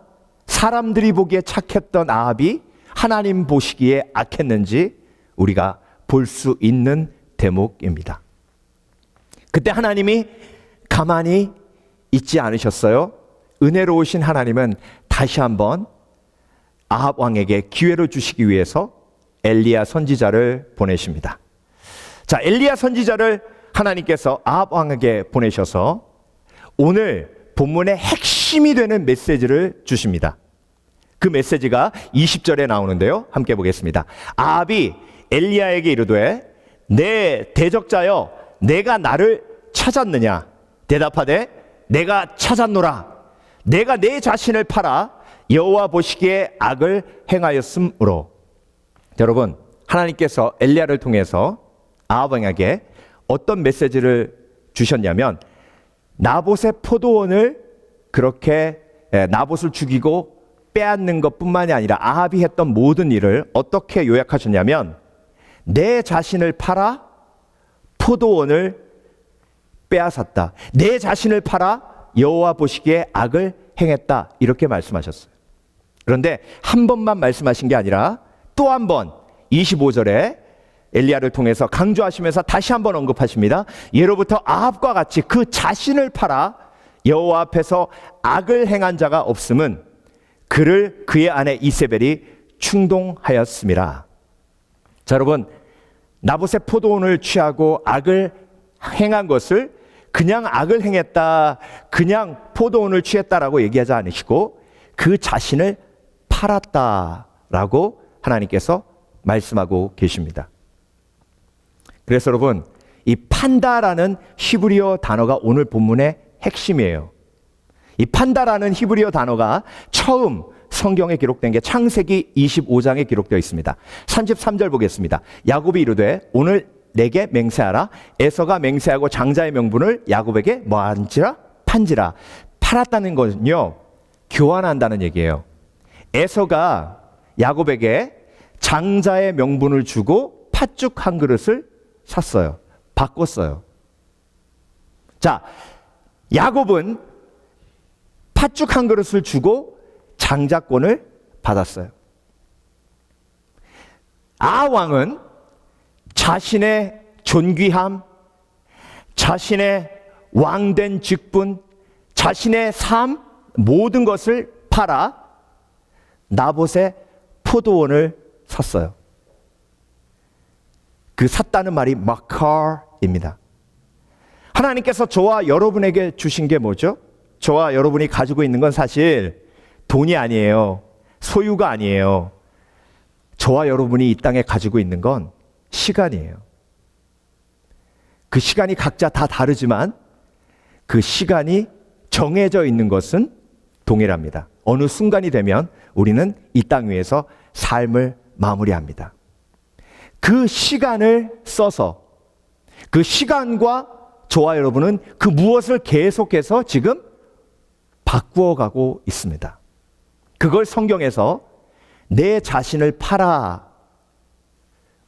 사람들이 보기에 착했던 아합이 하나님 보시기에 악했는지 우리가 볼 수 있는 대목입니다. 그때 하나님이 가만히 있지 않으셨어요. 은혜로우신 하나님은 다시 한번 아합 왕에게 기회를 주시기 위해서 엘리야 선지자를 보내십니다. 자, 엘리야 선지자를 하나님께서 아합 왕에게 보내셔서 오늘 본문의 핵심이 되는 메시지를 주십니다. 그 메시지가 20절에 나오는데요. 함께 보겠습니다. 아합이 엘리야에게 이르되 내 대적자여 내가 나를 찾았느냐? 대답하되 내가 찾았노라. 내가 내 자신을 팔아 여호와 보시기에 악을 행하였으므로. 여러분, 하나님께서 엘리야를 통해서 아합 왕에게 어떤 메시지를 주셨냐면 나봇의 포도원을 그렇게 나봇을 죽이고 빼앗는 것뿐만이 아니라 아합이 했던 모든 일을 어떻게 요약하셨냐면 내 자신을 팔아 포도원을 빼앗았다. 내 자신을 팔아 여호와 보시기에 악을 행했다. 이렇게 말씀하셨어요. 그런데 한 번만 말씀하신 게 아니라 또 한 번 25절에 엘리야를 통해서 강조하시면서 다시 한번 언급하십니다. 예로부터 아합과 같이 그 자신을 팔아 여호와 앞에서 악을 행한 자가 없음은 그를 그의 아내 이세벨이 충동하였음이라. 자, 여러분, 나봇의 포도원을 취하고 악을 행한 것을 그냥 악을 행했다, 그냥 포도원을 취했다라고 얘기하지 않으시고 그 자신을 팔았다라고 하나님께서 말씀하고 계십니다. 그래서 여러분, 이 판다라는 히브리어 단어가 오늘 본문의 핵심이에요. 이 판다라는 히브리어 단어가 처음 성경에 기록된 게 창세기 25장에 기록되어 있습니다. 33절 보겠습니다. 야곱이 이르되 오늘 내게 맹세하라. 에서가 맹세하고 장자의 명분을 야곱에게 뭐한지라? 판지라. 팔았다는 것은요, 교환한다는 얘기예요. 에서가 야곱에게 장자의 명분을 주고 팥죽 한 그릇을 샀어요. 바꿨어요. 자, 야곱은 팥죽 한 그릇을 주고 장자권을 받았어요. 아왕은 자신의 존귀함, 자신의 왕된 직분, 자신의 삶, 모든 것을 팔아 나봇의 포도원을 샀어요. 그 샀다는 말이 마카입니다. 하나님께서 저와 여러분에게 주신 게 뭐죠? 저와 여러분이 가지고 있는 건 사실 돈이 아니에요. 소유가 아니에요. 저와 여러분이 이 땅에 가지고 있는 건 시간이에요. 그 시간이 각자 다 다르지만 그 시간이 정해져 있는 것은 동일합니다. 어느 순간이 되면 우리는 이 땅 위에서 삶을 마무리합니다. 그 시간을 써서 그 시간과 저와 여러분은 그 무엇을 계속해서 지금 바꾸어가고 있습니다. 그걸 성경에서 내 자신을 팔아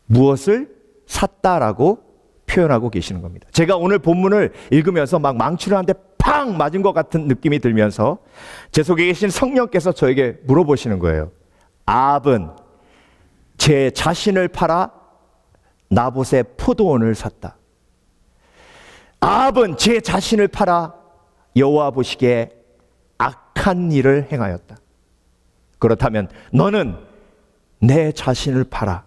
무엇을 샀다라고 표현하고 계시는 겁니다. 제가 오늘 본문을 읽으면서 막 망치를 한 대 팡 맞은 것 같은 느낌이 들면서 제 속에 계신 성령께서 저에게 물어보시는 거예요. 아합은 제 자신을 팔아 나봇의 포도원을 샀다. 아합은 제 자신을 팔아 여호와 보시기에 악한 일을 행하였다. 그렇다면 너는 내 자신을 팔아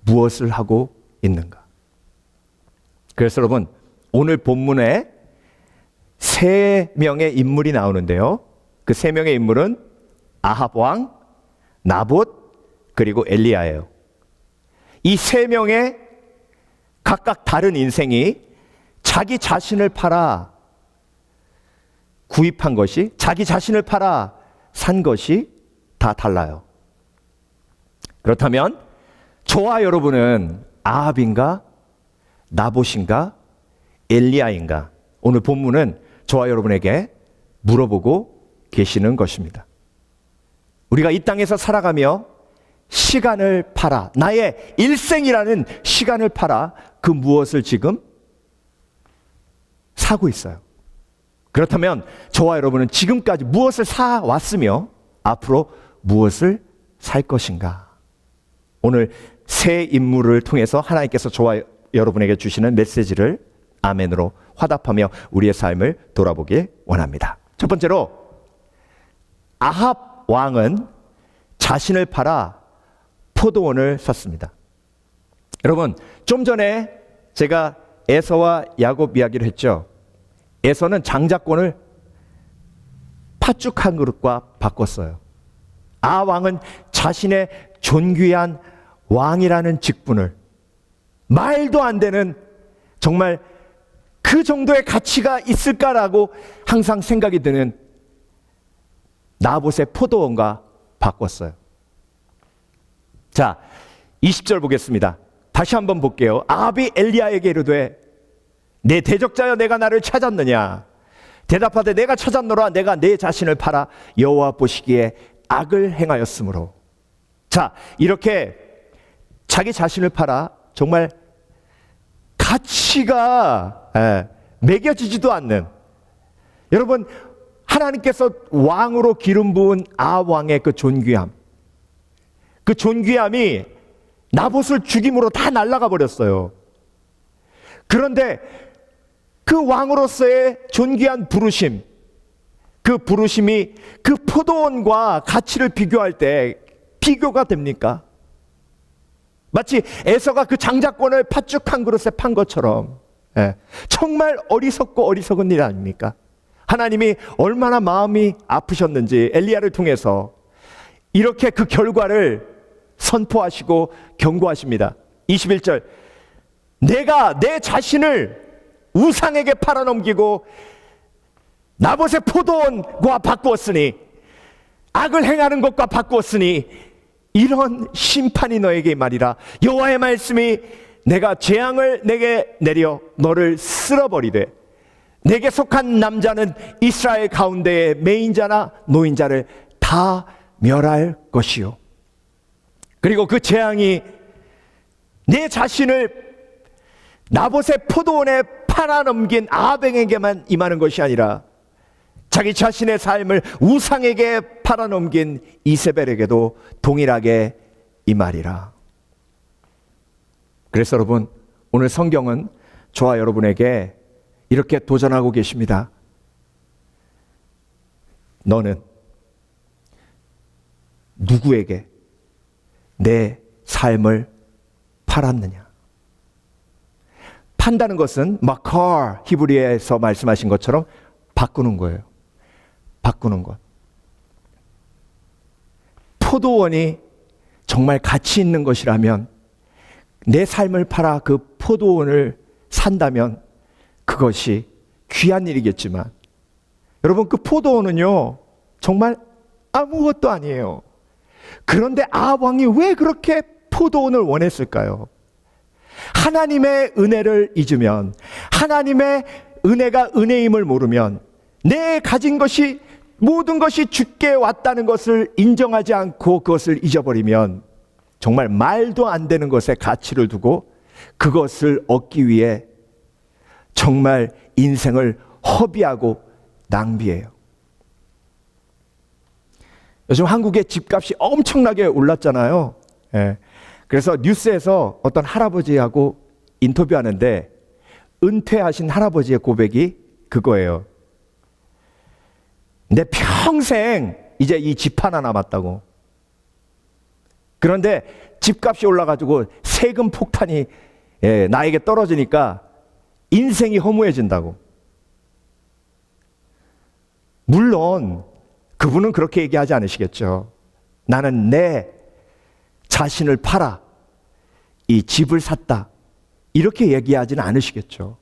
무엇을 하고 있는가? 그래서 여러분, 오늘 본문에 세 명의 인물이 나오는데요. 그 세 명의 인물은 아합 왕, 나봇, 그리고 엘리야예요. 이 세 명의 각각 다른 인생이 자기 자신을 팔아 구입한 것이, 자기 자신을 팔아 산 것이 다 달라요. 그렇다면 저와 여러분은 아합인가, 나봇인가, 엘리야인가? 오늘 본문은 저와 여러분에게 물어보고 계시는 것입니다. 우리가 이 땅에서 살아가며 시간을 팔아, 나의 일생이라는 시간을 팔아 그 무엇을 지금 사고 있어요. 그렇다면 저와 여러분은 지금까지 무엇을 사왔으며 앞으로 무엇을 살 것인가? 오늘 세 인물을 통해서 하나님께서 저와 여러분에게 주시는 메시지를 아멘으로 화답하며 우리의 삶을 돌아보길 원합니다. 첫 번째로, 아합 왕은 자신을 팔아 포도원을 샀습니다. 여러분, 좀 전에 제가 에서와 야곱 이야기를 했죠. 에서는 장자권을 팥죽 한 그릇과 바꿨어요. 왕은 자신의 존귀한 왕이라는 직분을, 말도 안 되는, 정말 그 정도의 가치가 있을까라고 항상 생각이 드는 나봇의 포도원과 바꿨어요. 자, 20절 보겠습니다. 다시 한번 볼게요. 아합이 엘리야에게 이르되 내 대적자여 내가 나를 찾았느냐? 대답하되 내가 찾았노라. 내가 내 자신을 팔아 여호와 보시기에 악을 행하였으므로. 자, 이렇게 자기 자신을 팔아 정말 가치가 매겨지지도 않는, 여러분, 하나님께서 왕으로 기름 부은 아합 왕의 그 존귀함, 그 존귀함이 나봇을 죽임으로 다 날아가 버렸어요. 그런데 그 왕으로서의 존귀한 부르심, 그 부르심이 그 포도원과 가치를 비교할 때 비교가 됩니까? 마치 에서가 그 장자권을 팥죽 한 그릇에 판 것처럼, 정말 어리석고 어리석은 일 아닙니까? 하나님이 얼마나 마음이 아프셨는지 엘리야를 통해서 이렇게 그 결과를 선포하시고 경고하십니다. 21절, 내가 내 자신을 우상에게 팔아넘기고 나봇의 포도원과 바꾸었으니, 악을 행하는 것과 바꾸었으니 이런 심판이 너에게 말이라. 여호와의 말씀이 내가 재앙을 내게 내려 너를 쓸어버리되 내게 속한 남자는 이스라엘 가운데의 매인자나 노인자를 다 멸할 것이요. 그리고 그 재앙이 내 자신을 나봇의 포도원에 팔아넘긴 아합에게만 임하는 것이 아니라 자기 자신의 삶을 우상에게 팔아넘긴 이세벨에게도 동일하게 임하리라. 그래서 여러분, 오늘 성경은 저와 여러분에게 이렇게 도전하고 계십니다. 너는 누구에게 내 삶을 팔았느냐? 판다는 것은 마카르, 히브리에서 말씀하신 것처럼 바꾸는 거예요. 바꾸는 것. 포도원이 정말 가치 있는 것이라면, 내 삶을 팔아 그 포도원을 산다면 그것이 귀한 일이겠지만, 여러분, 그 포도원은요 정말 아무것도 아니에요. 그런데 아합 왕이 왜 그렇게 포도원을 원했을까요? 하나님의 은혜를 잊으면, 하나님의 은혜가 은혜임을 모르면, 내 가진 것이, 모든 것이 주께 왔다는 것을 인정하지 않고 그것을 잊어버리면 정말 말도 안 되는 것에 가치를 두고 그것을 얻기 위해 정말 인생을 허비하고 낭비해요. 요즘 한국의 집값이 엄청나게 올랐잖아요. 그래서 뉴스에서 어떤 할아버지하고 인터뷰하는데 은퇴하신 할아버지의 고백이 그거예요. 내 평생 이제 이 집 하나 남았다고. 그런데 집값이 올라가지고 세금 폭탄이 나에게 떨어지니까 인생이 허무해진다고. 물론 그분은 그렇게 얘기하지 않으시겠죠. 나는 내 자신을 팔아 이 집을 샀다, 이렇게 얘기하지는 않으시겠죠.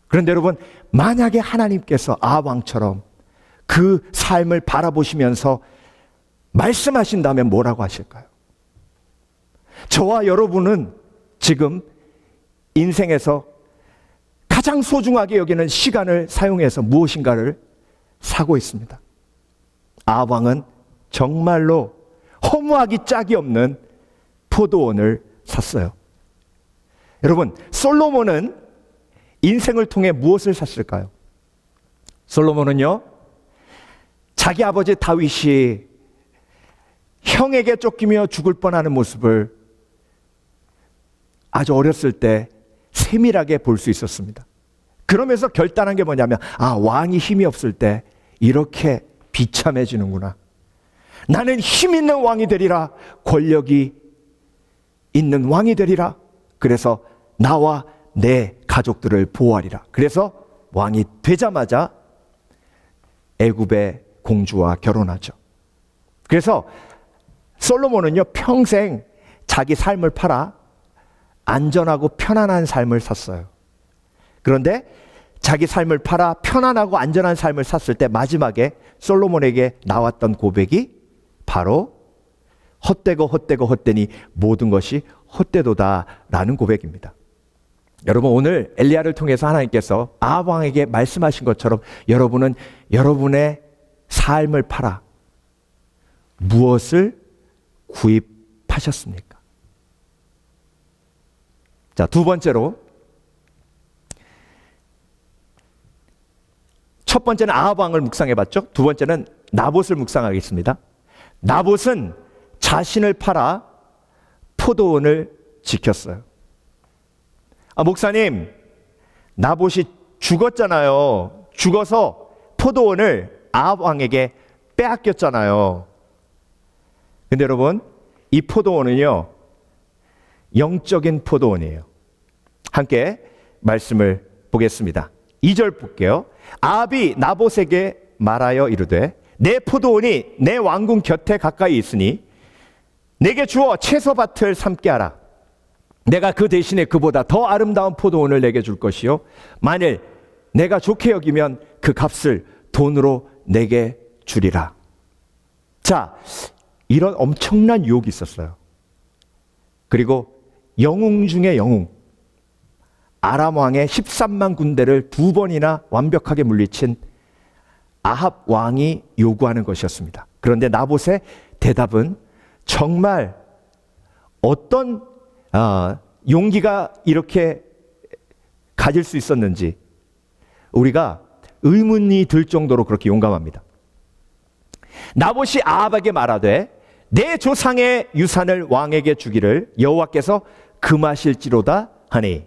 그런데 여러분, 만약에 하나님께서 아합 왕처럼 그 삶을 바라보시면서 말씀하신다면 뭐라고 하실까요? 저와 여러분은 지금 인생에서 가장 소중하게 여기는 시간을 사용해서 무엇인가를 사고 있습니다. 아합 왕은 정말로 허무하기 짝이 없는 포도원을 샀어요. 여러분, 솔로몬은 인생을 통해 무엇을 샀을까요? 솔로몬은요, 자기 아버지 다윗이 형에게 쫓기며 죽을 뻔하는 모습을 아주 어렸을 때 세밀하게 볼 수 있었습니다. 그러면서 결단한 게 뭐냐면, 왕이 힘이 없을 때 이렇게 비참해지는구나. 나는 힘 있는 왕이 되리라. 권력이 있는 왕이 되리라. 그래서 나와 내 가족들을 보호하리라. 그래서 왕이 되자마자 애굽의 공주와 결혼하죠. 그래서 솔로몬은요, 평생 자기 삶을 팔아 안전하고 편안한 삶을 샀어요. 그런데 자기 삶을 팔아 편안하고 안전한 삶을 샀을 때 마지막에 솔로몬에게 나왔던 고백이 바로 헛되니 모든 것이 헛되도다라는 고백입니다. 여러분, 오늘 엘리야를 통해서 하나님께서 아합 왕에게 말씀하신 것처럼 여러분은 여러분의 삶을 팔아 무엇을 구입하셨습니까? 자, 두 번째로, 첫 번째는 아합 왕을 묵상해 봤죠. 두 번째는 나봇을 묵상하겠습니다. 나봇은 자신을 팔아 포도원을 지켰어요. 목사님, 나봇이 죽었잖아요. 죽어서 포도원을 아합 왕에게 빼앗겼잖아요. 근데 여러분, 이 포도원은요, 영적인 포도원이에요. 함께 말씀을 보겠습니다. 2절 볼게요. 아합이 나봇에게 말하여 이르되 내 포도원이 내 왕궁 곁에 가까이 있으니 내게 주어 채소밭을 삼게 하라. 내가 그 대신에 그보다 더 아름다운 포도원을 내게 줄 것이요, 만일 내가 좋게 여기면 그 값을 돈으로 내게 주리라. 자, 이런 엄청난 유혹이 있었어요. 그리고 영웅 중에 영웅, 아람 왕의 13만 군대를 2번이나 완벽하게 물리친 아합 왕이 요구하는 것이었습니다. 그런데 나봇의 대답은 정말 어떤 용기가 이렇게 가질 수 있었는지 우리가 의문이 들 정도로 그렇게 용감합니다. 나봇이 아합에게 말하되 내 조상의 유산을 왕에게 주기를 여호와께서 금하실지로다 하니,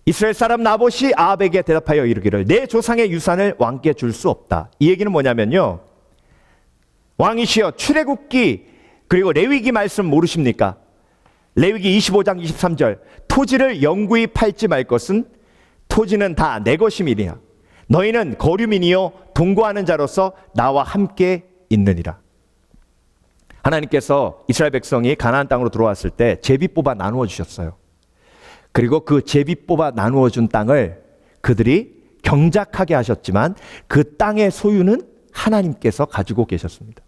이스라엘 사람 나봇이 아합에게 대답하여 이르기를 내 조상의 유산을 왕께 줄 수 없다. 이 얘기는 뭐냐면요, 왕이시여, 출애굽기 그리고 레위기 말씀 모르십니까? 레위기 25장 23절, 토지를 영구히 팔지 말 것은 토지는 다 내 것임이니라. 너희는 거류민이요 동거하는 자로서 나와 함께 있느니라. 하나님께서 이스라엘 백성이 가나안 땅으로 들어왔을 때 제비 뽑아 나누어 주셨어요. 그리고 그 제비 뽑아 나누어 준 땅을 그들이 경작하게 하셨지만 그 땅의 소유는 하나님께서 가지고 계셨습니다.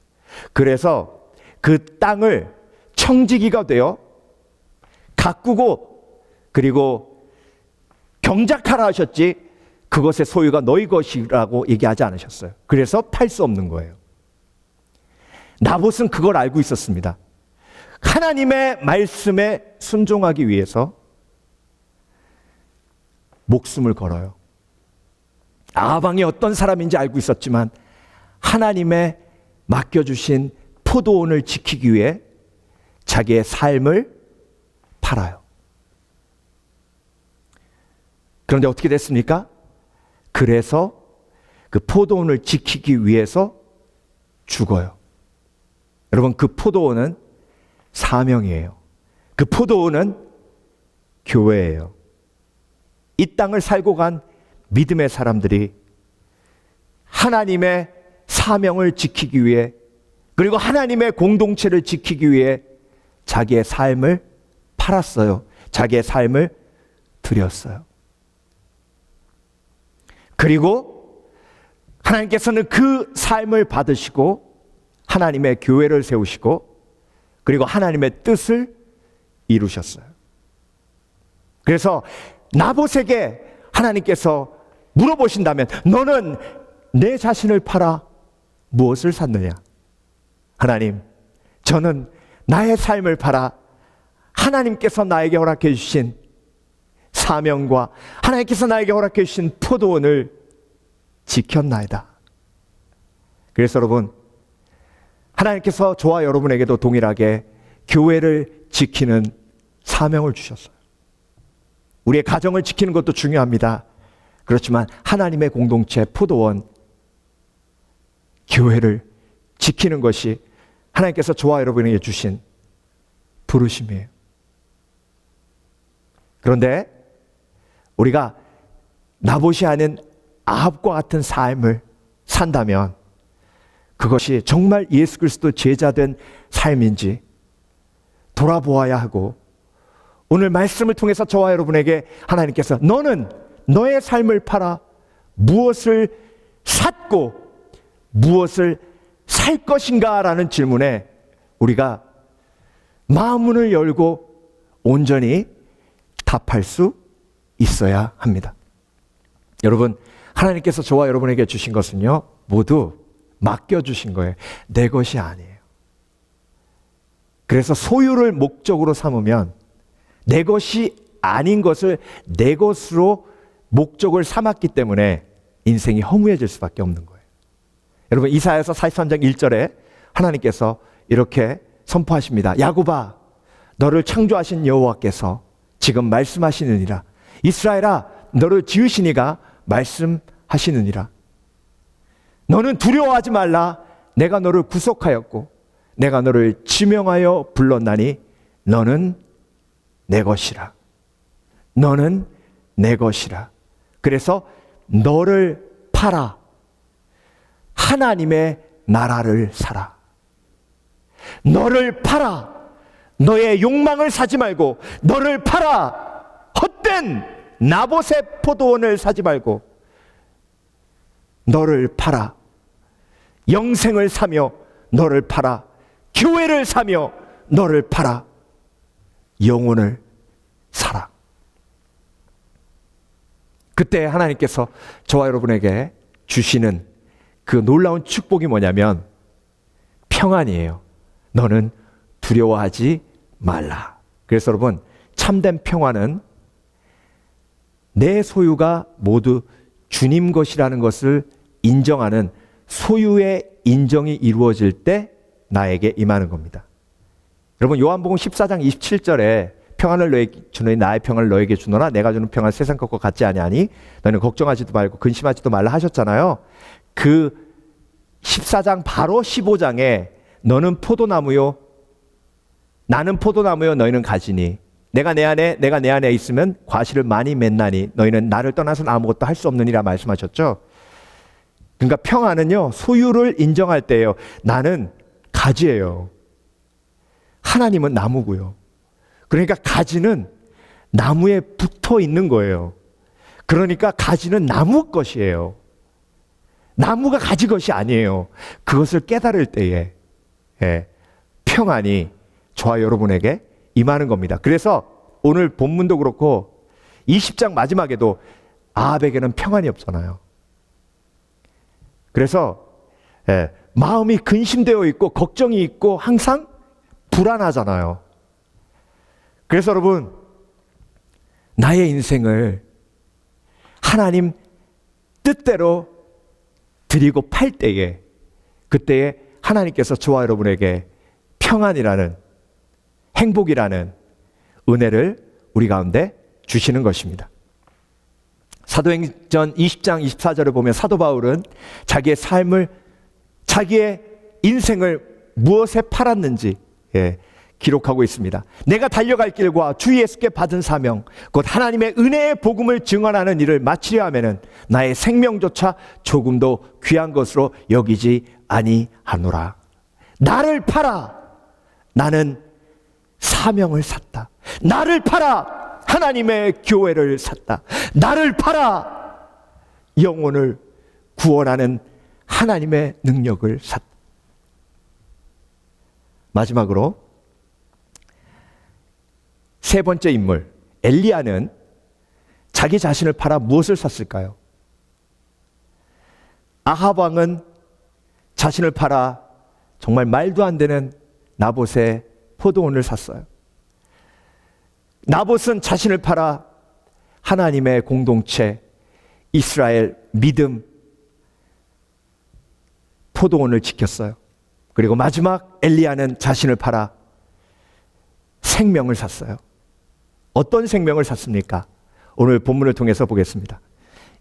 그래서 그 땅을 청지기가 되어 가꾸고 그리고 경작하라 하셨지, 그것의 소유가 너희 것이라고 얘기하지 않으셨어요. 그래서 팔 수 없는 거예요. 나봇은 그걸 알고 있었습니다. 하나님의 말씀에 순종하기 위해서 목숨을 걸어요. 아합 왕이 어떤 사람인지 알고 있었지만 하나님의 맡겨주신 포도원을 지키기 위해 자기의 삶을 팔아요. 그런데 어떻게 됐습니까? 그래서 그 포도원을 지키기 위해서 죽어요. 여러분, 그 포도원은 사명이에요. 그 포도원은 교회예요. 이 땅을 살고 간 믿음의 사람들이 하나님의 사명을 지키기 위해, 그리고 하나님의 공동체를 지키기 위해 자기의 삶을 팔았어요. 자기의 삶을 드렸어요. 그리고 하나님께서는 그 삶을 받으시고 하나님의 교회를 세우시고 그리고 하나님의 뜻을 이루셨어요. 그래서 나봇에게 하나님께서 물어보신다면 너는 내 자신을 팔아 무엇을 샀느냐? 하나님, 저는 나의 삶을 팔아 하나님께서 나에게 허락해 주신 사명과 하나님께서 나에게 허락해 주신 포도원을 지켰나이다. 그래서 여러분, 하나님께서 저와 여러분에게도 동일하게 교회를 지키는 사명을 주셨어요. 우리의 가정을 지키는 것도 중요합니다. 그렇지만 하나님의 공동체 포도원, 교회를 지키는 것이 하나님께서 저와 여러분에게 주신 부르심이에요. 그런데 우리가 나봇이 아닌 아합과 같은 삶을 산다면 그것이 정말 예수 그리스도 제자된 삶인지 돌아보아야 하고, 오늘 말씀을 통해서 저와 여러분에게 하나님께서 너는 너의 삶을 팔아 무엇을 샀고 무엇을 살 것인가 라는 질문에 우리가 마음문을 열고 온전히 답할 수 있어야 합니다. 여러분, 하나님께서 저와 여러분에게 주신 것은요, 모두 맡겨주신 거예요. 내 것이 아니에요. 그래서 소유를 목적으로 삼으면 내 것이 아닌 것을 내 것으로 목적을 삼았기 때문에 인생이 허무해질 수밖에 없는 거예요. 여러분, 이사야서 43장 1절에 하나님께서 이렇게 선포하십니다. 야곱아, 너를 창조하신 여호와께서 지금 말씀하시느니라. 이스라엘아, 너를 지으신 이가 말씀하시느니라. 너는 두려워하지 말라. 내가 너를 구속하였고 내가 너를 지명하여 불렀나니 너는 내 것이라. 너는 내 것이라. 그래서 너를 팔아 하나님의 나라를 사라. 너를 팔아 너의 욕망을 사지 말고, 너를 팔아 헛된 나봇의 포도원을 사지 말고, 너를 팔아 영생을 사며, 너를 팔아 교회를 사며, 너를 팔아 영혼을 사라. 그때 하나님께서 저와 여러분에게 주시는 그 놀라운 축복이 뭐냐면 평안이에요. 너는 두려워하지 말라. 그래서 여러분, 참된 평안은 내 소유가 모두 주님 것이라는 것을 인정하는 소유의 인정이 이루어질 때 나에게 임하는 겁니다. 여러분, 요한복음 14장 27절에 평안을 너에게 주노니 나의 평안을 너에게 주노라. 내가 주는 평안 세상 것과 같지 아니하니 너는 걱정하지도 말고 근심하지도 말라 하셨잖아요. 그 14장 바로 15장에 너는 포도나무요 나는 포도나무요 너희는 가지니 내가 내 안에 있으면 과실을 많이 맺나니 너희는 나를 떠나서는 아무것도 할 수 없느니라 말씀하셨죠. 그러니까 평안은요, 소유를 인정할 때예요. 나는 가지예요. 하나님은 나무고요. 그러니까 가지는 나무에 붙어 있는 거예요. 그러니까 가지는 나무 것이에요. 나무가 가지 것이 아니에요. 그것을 깨달을 때에 평안이 저와 여러분에게 임하는 겁니다. 그래서 오늘 본문도 그렇고 20장 마지막에도 아합에게는 평안이 없잖아요. 그래서 마음이 근심되어 있고 걱정이 있고 항상 불안하잖아요. 그래서 여러분, 나의 인생을 하나님 뜻대로 드리고 팔 때에, 그때에 하나님께서 저와 여러분에게 평안이라는, 행복이라는 은혜를 우리 가운데 주시는 것입니다. 사도행전 20장 24절을 보면 사도 바울은 자기의 삶을, 자기의 인생을 무엇에 팔았는지 기록하고 있습니다. 내가 달려갈 길과 주 예수께 받은 사명, 곧 하나님의 은혜의 복음을 증언하는 일을 마치려 하면은 나의 생명조차 조금도 귀한 것으로 여기지 아니하노라. 나를 팔아 나는 사명을 샀다. 나를 팔아 하나님의 교회를 샀다. 나를 팔아 영혼을 구원하는 하나님의 능력을 샀다. 마지막으로 세 번째 인물 엘리야는 자기 자신을 팔아 무엇을 샀을까요? 아합 왕은 자신을 팔아 정말 말도 안 되는 나봇의 포도원을 샀어요. 나봇은 자신을 팔아 하나님의 공동체, 이스라엘 믿음 포도원을 지켰어요. 그리고 마지막 엘리야는 자신을 팔아 생명을 샀어요. 어떤 생명을 샀습니까? 오늘 본문을 통해서 보겠습니다.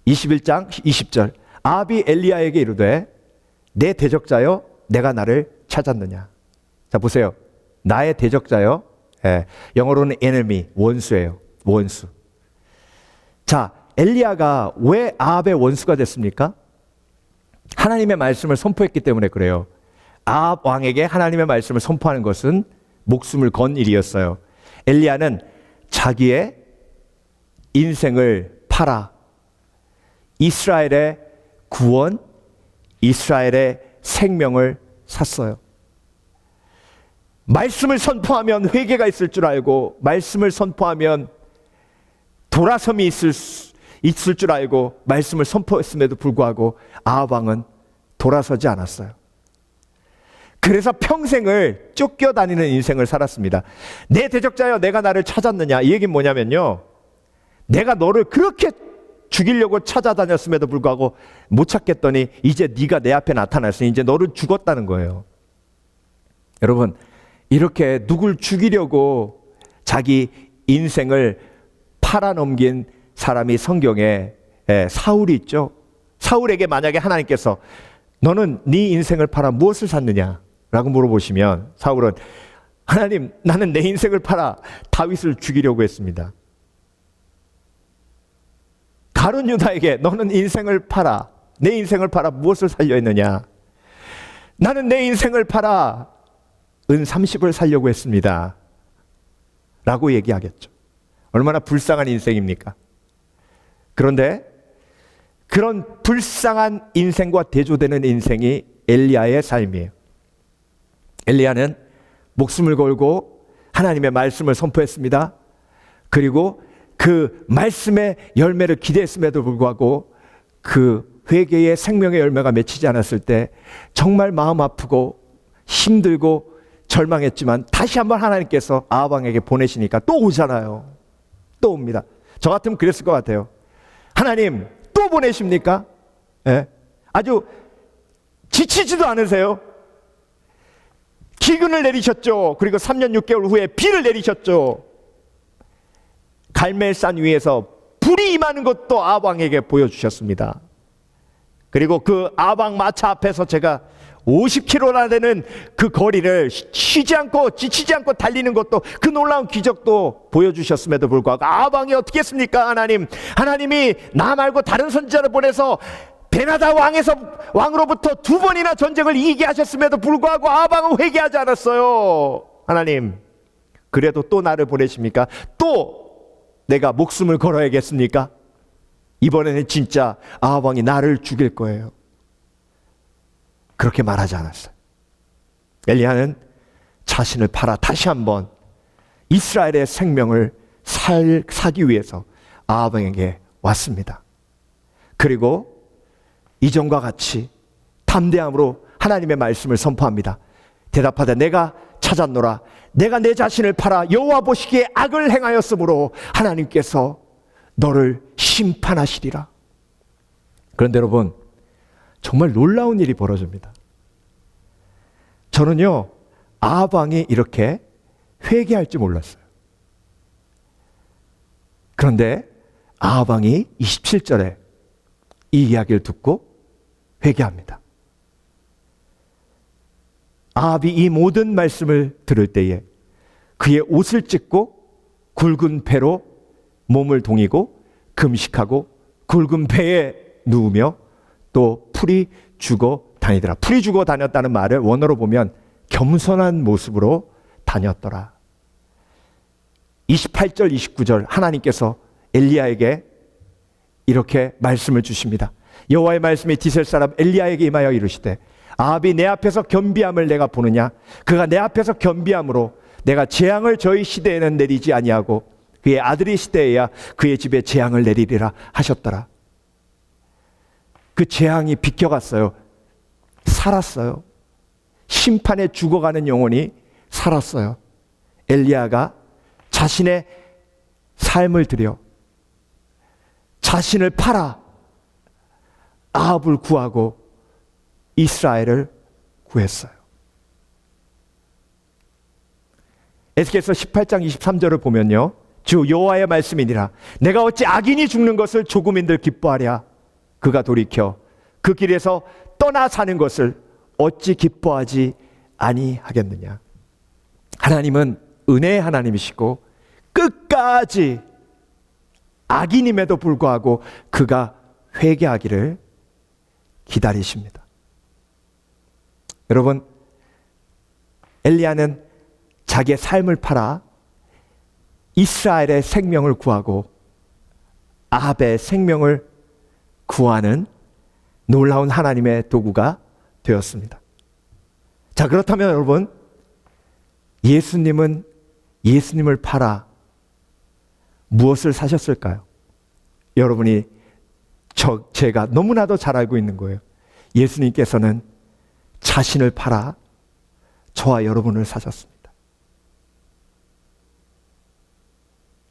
21장 20절, 아합이 엘리야에게 이르되 내 대적자여 내가 나를 찾았느냐. 자 보세요. 나의 대적자여, 영어로는 enemy, 원수예요. 원수. 자, 엘리야가 왜 아합의 원수가 됐습니까? 하나님의 말씀을 선포했기 때문에 그래요. 아합 왕에게 하나님의 말씀을 선포하는 것은 목숨을 건 일이었어요. 엘리야는 자기의 인생을 팔아 이스라엘의 구원, 이스라엘의 생명을 샀어요. 말씀을 선포하면 회개가 있을 줄 알고, 말씀을 선포하면 돌아섬이 있을 줄 알고 말씀을 선포했음에도 불구하고 아합 왕은 돌아서지 않았어요. 그래서 평생을 쫓겨다니는 인생을 살았습니다. 내 대적자여 내가 나를 찾았느냐, 이 얘기는 뭐냐면요, 내가 너를 그렇게 죽이려고 찾아다녔음에도 불구하고 못 찾겠더니 이제 네가 내 앞에 나타났으니 이제 너를 죽었다는 거예요. 여러분, 이렇게 누굴 죽이려고 자기 인생을 팔아넘긴 사람이 성경에 사울이 있죠. 사울에게 만약에 하나님께서 너는 네 인생을 팔아 무엇을 샀느냐 라고 물어보시면 사울은 하나님, 나는 내 인생을 팔아 다윗을 죽이려고 했습니다. 가룟 유다에게 너는 인생을 팔아, 내 인생을 팔아 무엇을 살려 했느냐? 나는 내 인생을 팔아 은 30을 살려고 했습니다 라고 얘기하겠죠. 얼마나 불쌍한 인생입니까? 그런데 그런 불쌍한 인생과 대조되는 인생이 엘리야의 삶이에요. 엘리야는 목숨을 걸고 하나님의 말씀을 선포했습니다. 그리고 그 말씀의 열매를 기대했음에도 불구하고 그 회개의 생명의 열매가 맺히지 않았을 때 정말 마음 아프고 힘들고 절망했지만 다시 한번 하나님께서 아합 왕에게 보내시니까 또 오잖아요. 또 옵니다. 저 같으면 그랬을 것 같아요. 하나님 또 보내십니까? 예? 아주 지치지도 않으세요? 기근을 내리셨죠. 그리고 3년 6개월 후에 비를 내리셨죠. 갈멜산 위에서 불이 임하는 것도 아합 왕에게 보여주셨습니다. 그리고 그 아합 왕 마차 앞에서 제가 50km나 되는 그 거리를 쉬지 않고 지치지 않고 달리는 것도, 그 놀라운 기적도 보여주셨음에도 불구하고 아합 왕이 어떻게 했습니까? 하나님이 나 말고 다른 선지자를 보내서 베나다 왕으로부터 2번이나 전쟁을 이기게 하셨음에도 불구하고 아합 왕은 회개하지 않았어요. 하나님, 그래도 또 나를 보내십니까? 또 내가 목숨을 걸어야겠습니까? 이번에는 진짜 아합 왕이 나를 죽일 거예요. 그렇게 말하지 않았어요. 엘리야는 자신을 팔아 다시 한번 이스라엘의 생명을 사기 위해서 아합 왕에게 왔습니다. 그리고 이전과 같이 담대함으로 하나님의 말씀을 선포합니다. 대답하되 내가 찾았노라. 내가 내 자신을 팔아 여호와 보시기에 악을 행하였으므로 하나님께서 너를 심판하시리라. 그런데 여러분, 정말 놀라운 일이 벌어집니다. 저는요, 아합 왕이 이렇게 회개할 줄 몰랐어요. 그런데 아합 왕이 27절에 이 이야기를 듣고 회개합니다. 아합이 이 모든 말씀을 들을 때에 그의 옷을 찢고 굵은 배로 몸을 동이고 금식하고 굵은 배에 누우며 또 풀이 죽어 다니더라. 풀이 죽어 다녔다는 말을 원어로 보면 겸손한 모습으로 다녔더라. 28절 29절 하나님께서 엘리야에게 이렇게 말씀을 주십니다. 여호와의 말씀이 디셀 사람 엘리야에게 임하여 이르시되 아합이 내 앞에서 겸비함을 내가 보느냐? 그가 내 앞에서 겸비함으로 내가 재앙을 저희 시대에는 내리지 아니하고 그의 아들의 시대에야 그의 집에 재앙을 내리리라 하셨더라. 그 재앙이 비껴갔어요. 살았어요. 심판에 죽어가는 영혼이 살았어요. 엘리야가 자신의 삶을 들여 자신을 팔아 아합을 구하고 이스라엘을 구했어요. 에스겔서 18장 23절을 보면요, 주 여호와의 말씀이니라. 내가 어찌 악인이 죽는 것을 조국민들 기뻐하랴. 그가 돌이켜 그 길에서 떠나 사는 것을 어찌 기뻐하지 아니하겠느냐. 하나님은 은혜의 하나님이시고 끝까지 악인임에도 불구하고 그가 회개하기를 기다리십니다. 여러분, 엘리야는 자기의 삶을 팔아 이스라엘의 생명을 구하고 아합의 생명을 구하는 놀라운 하나님의 도구가 되었습니다. 자, 그렇다면 여러분, 예수님을 팔아 무엇을 사셨을까요? 여러분이 제가 너무나도 잘 알고 있는 거예요. 예수님께서는 자신을 팔아 저와 여러분을 사셨습니다.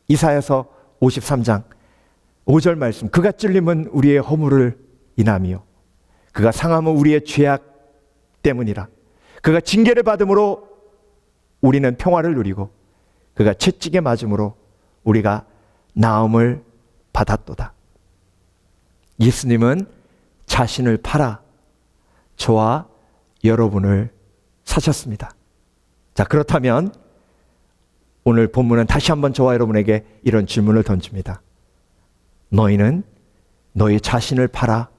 이사야서 53장 5절 말씀, 그가 찔림은 우리의 허물을 인하며 그가 상함은 우리의 죄악 때문이라. 그가 징계를 받음으로 우리는 평화를 누리고 그가 채찍에 맞음으로 우리가 나음을 받았도다. 예수님은 자신을 팔아 저와 여러분을 사셨습니다. 자, 그렇다면 오늘 본문은 다시 한번 저와 여러분에게 이런 질문을 던집니다. 너희는 너희 자신을 팔아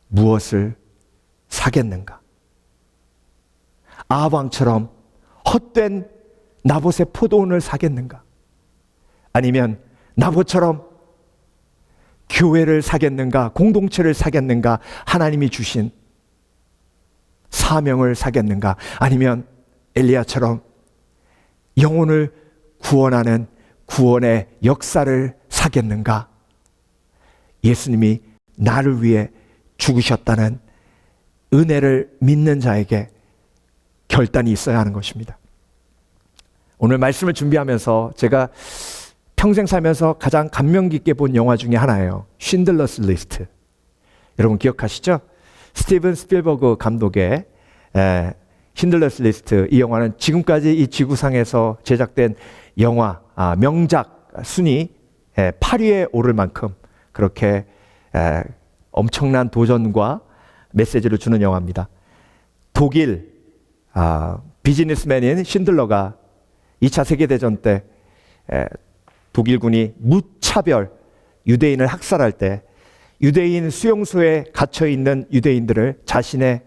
무엇을 사겠는가? 아합 왕처럼 헛된 나봇의 포도원을 사겠는가? 아니면 나봇처럼 교회를 사겠는가? 공동체를 사겠는가? 하나님이 주신 사명을 사겠는가? 아니면 엘리야처럼 영혼을 구원하는 구원의 역사를 사겠는가? 예수님이 나를 위해 죽으셨다는 은혜를 믿는 자에게 결단이 있어야 하는 것입니다. 오늘 말씀을 준비하면서 제가 평생 살면서 가장 감명 깊게 본 영화 중에 하나예요. 쉰들러스 리스트. 여러분 기억하시죠? 스티븐 스필버그 감독의 쉰들러스 리스트. 이 영화는 지금까지 이 지구상에서 제작된 영화 명작 순위 8위에 오를 만큼 그렇게 엄청난 도전과 메시지를 주는 영화입니다. 독일 비즈니스맨인 쉰들러가 2차 세계대전 때 독일군이 무차별 유대인을 학살할 때 유대인 수용소에 갇혀있는 유대인들을 자신의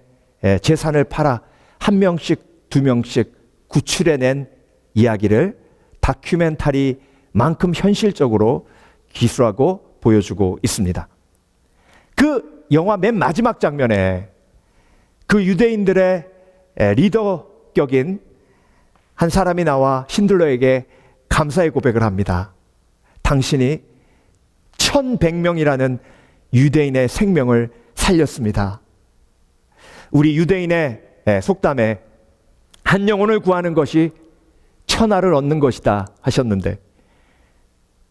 재산을 팔아 한 명씩 두 명씩 구출해낸 이야기를 다큐멘터리만큼 현실적으로 기술하고 보여주고 있습니다. 그 영화 맨 마지막 장면에 그 유대인들의 리더격인 한 사람이 나와 쉰들러에게 감사의 고백을 합니다. 당신이 1100명이라는 유대인의 생명을 살렸습니다. 우리 유대인의 속담에 한 영혼을 구하는 것이 천하를 얻는 것이다 하셨는데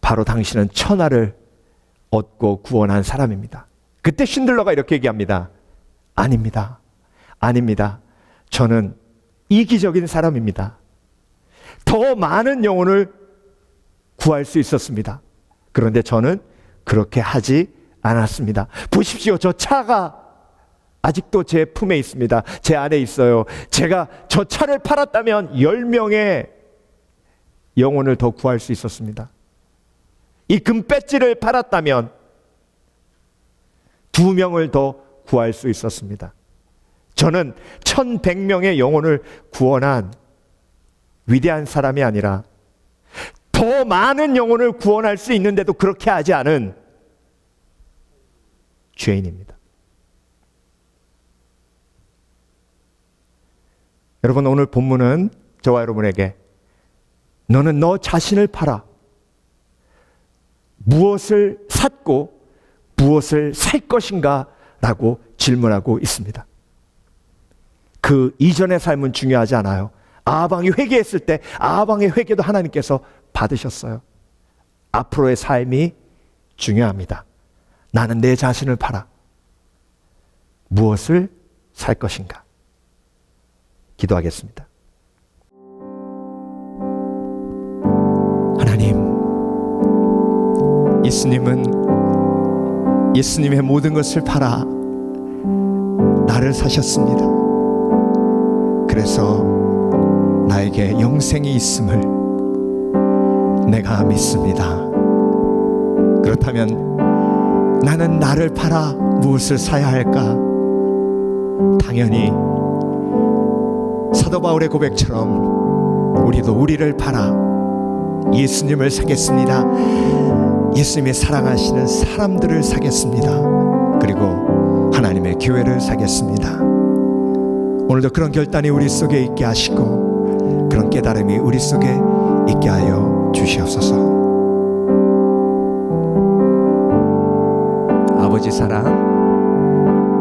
바로 당신은 천하를 얻고 구원한 사람입니다. 그때 쉰들러가 이렇게 얘기합니다. 아닙니다. 아닙니다. 저는 이기적인 사람입니다. 더 많은 영혼을 구할 수 있었습니다. 그런데 저는 그렇게 하지 않았습니다. 보십시오. 저 차가 아직도 제 품에 있습니다. 제 안에 있어요. 제가 저 차를 팔았다면 10명의 영혼을 더 구할 수 있었습니다. 이 금배지를 팔았다면 2명을 더 구할 수 있었습니다. 저는 1100명의 영혼을 구원한 위대한 사람이 아니라 더 많은 영혼을 구원할 수 있는데도 그렇게 하지 않은 죄인입니다. 여러분, 오늘 본문은 저와 여러분에게 너는 너 자신을 팔아 무엇을 샀고 무엇을 살 것인가 라고 질문하고 있습니다. 그 이전의 삶은 중요하지 않아요. 아합 왕이 회개했을 때 아합 왕의 회개도 하나님께서 받으셨어요. 앞으로의 삶이 중요합니다. 나는 내 자신을 팔아 무엇을 살 것인가? 기도하겠습니다. 하나님, 예수님은 예수님의 모든 것을 팔아 나를 사셨습니다. 그래서 나에게 영생이 있음을 내가 믿습니다. 그렇다면 나는 나를 팔아 무엇을 사야 할까? 당연히 사도 바울의 고백처럼 우리도 우리를 팔아 예수님을 사겠습니다. 예수님이 사랑하시는 사람들을 사겠습니다. 그리고 하나님의 교회를 사겠습니다. 오늘도 그런 결단이 우리 속에 있게 하시고 그런 깨달음이 우리 속에 있게 하여 주시옵소서. 아버지 사랑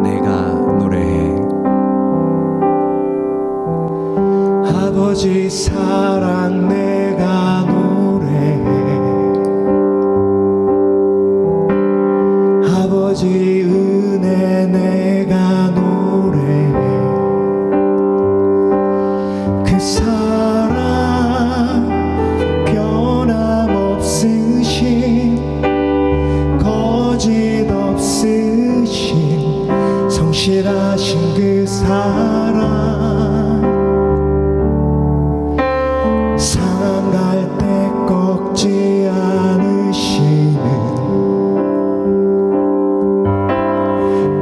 내가 노래해. 아버지 사랑 내가 노래해. 아버지 은혜 내가 노래해. 그 사랑 변함없으신 거짓 없으신 성실하신 그 사랑 상한 갈 때 꺾지 않으시는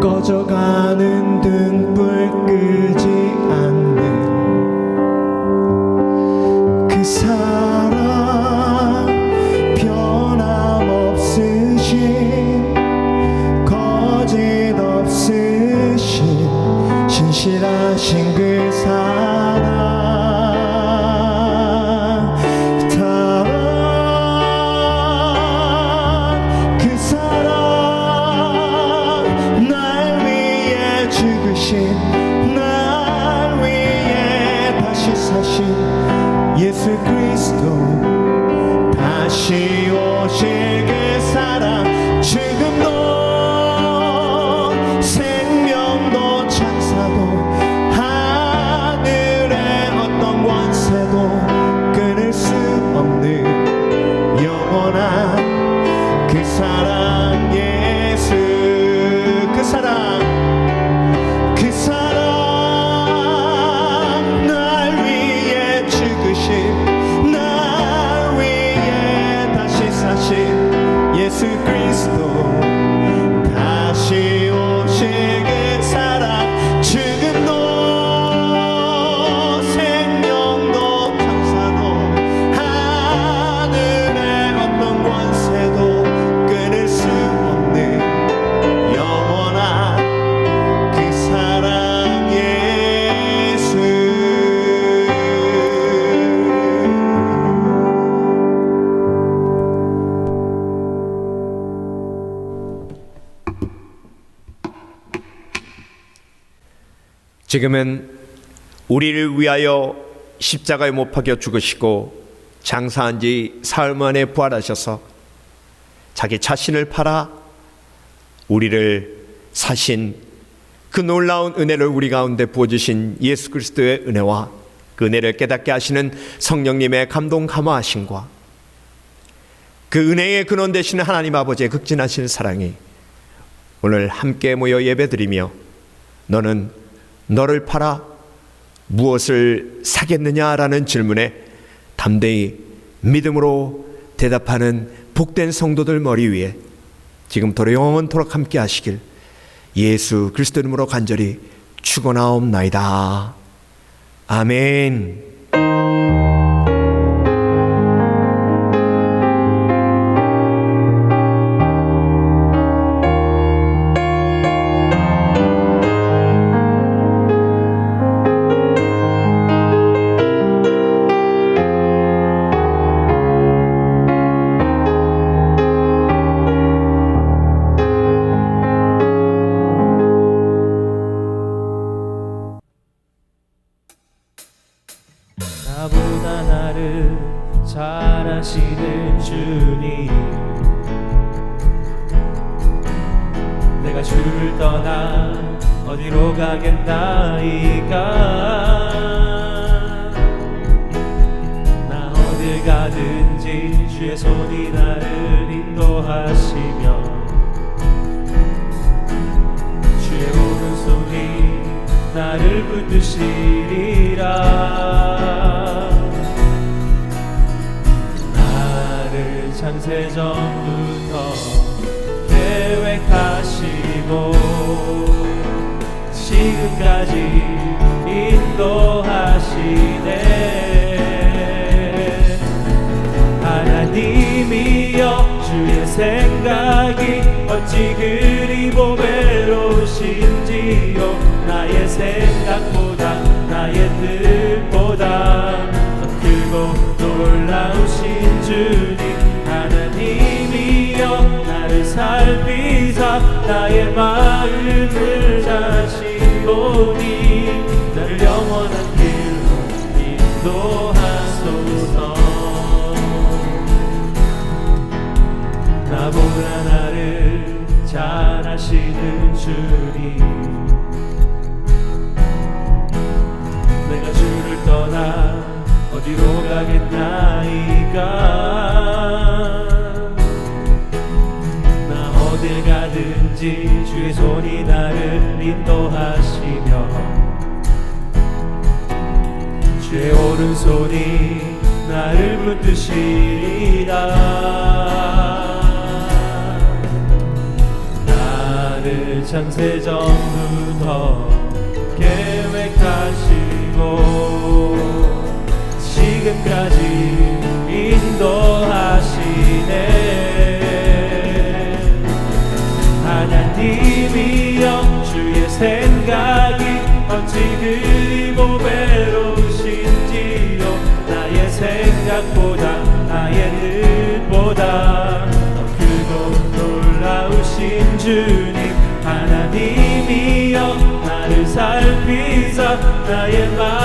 꺼져가는 등불 끄지 않는 그 사랑 변함없으신 거짓 없으신 신실하신 그 사랑 그 사랑 날 위해 죽으신 날 위해 다시 사신 예수 그리스도 다시 오실 그 사랑 지금도 생명도 창사도 하늘의 어떤 권세도 끊을 수 없는 영원한 그 사랑 예수 그 사랑 그 사랑 날 위해 죽으신 날 위해 다시 사신 예수 그리스도 다시 오실 그 사랑 지금도 생명도 창사도 하늘의 어떤 권세도 끊을 수 없는 영원한 그 사랑 예수. 지금은 우리를 위하여 십자가에 못 박혀 죽으시고 장사한 지 사흘 만에 부활하셔서 자기 자신을 팔아 우리를 사신 그 놀라운 은혜를 우리 가운데 부어주신 예수 그리스도의 은혜와 그 은혜를 깨닫게 하시는 성령님의 감동 감화하심과 그 은혜의 근원 되시는 하나님 아버지의 극진하신 사랑이 오늘 함께 모여 예배드리며 너는 너를 팔아 무엇을 사겠느냐라는 질문에 담대히 믿음으로 대답하는 복된 성도들 머리 위에 지금부터 영원토록 함께 하시길 예수 그리스도 이름으로 간절히 축원하옵나이다. 아멘. 나보다 나를 잘 아시는 주님, 내가 주를 떠나 어디로 가겠나이까. 나 어딜 가든지 주의 손이 나를 인도하시며 주의 오른손이 나를 붙드시리라. 나를 창세전부터 계획하시고 지금까지 인도하시네. 하나님이여 주의 생각이 어찌 그리 보배로우신지요. 나의 생각보다 나의 뜻보다 더 크고 놀라우신 주님. 하나님이여 나를 살피사 나의 마음을 다시 보니 나를 영원한 길로 인도하소서. 나보다 나를 잘 아시는 주님. 내가 주를 떠나 어디로 가겠나이까. 나 어딜 가든지 주의 손이 나를 인도하시며 주의 오른손이 나를 붙드시리라. 나를 창세전부터 계획하시고 지금까지 인도하시네. 하나님이여 주의 생각이 어찌 그리 보배로우신지요. 나의 생각보다 나의 뜻보다 더 크고 놀라우신 주님. 하나님이여 나를 살피사 나의 마음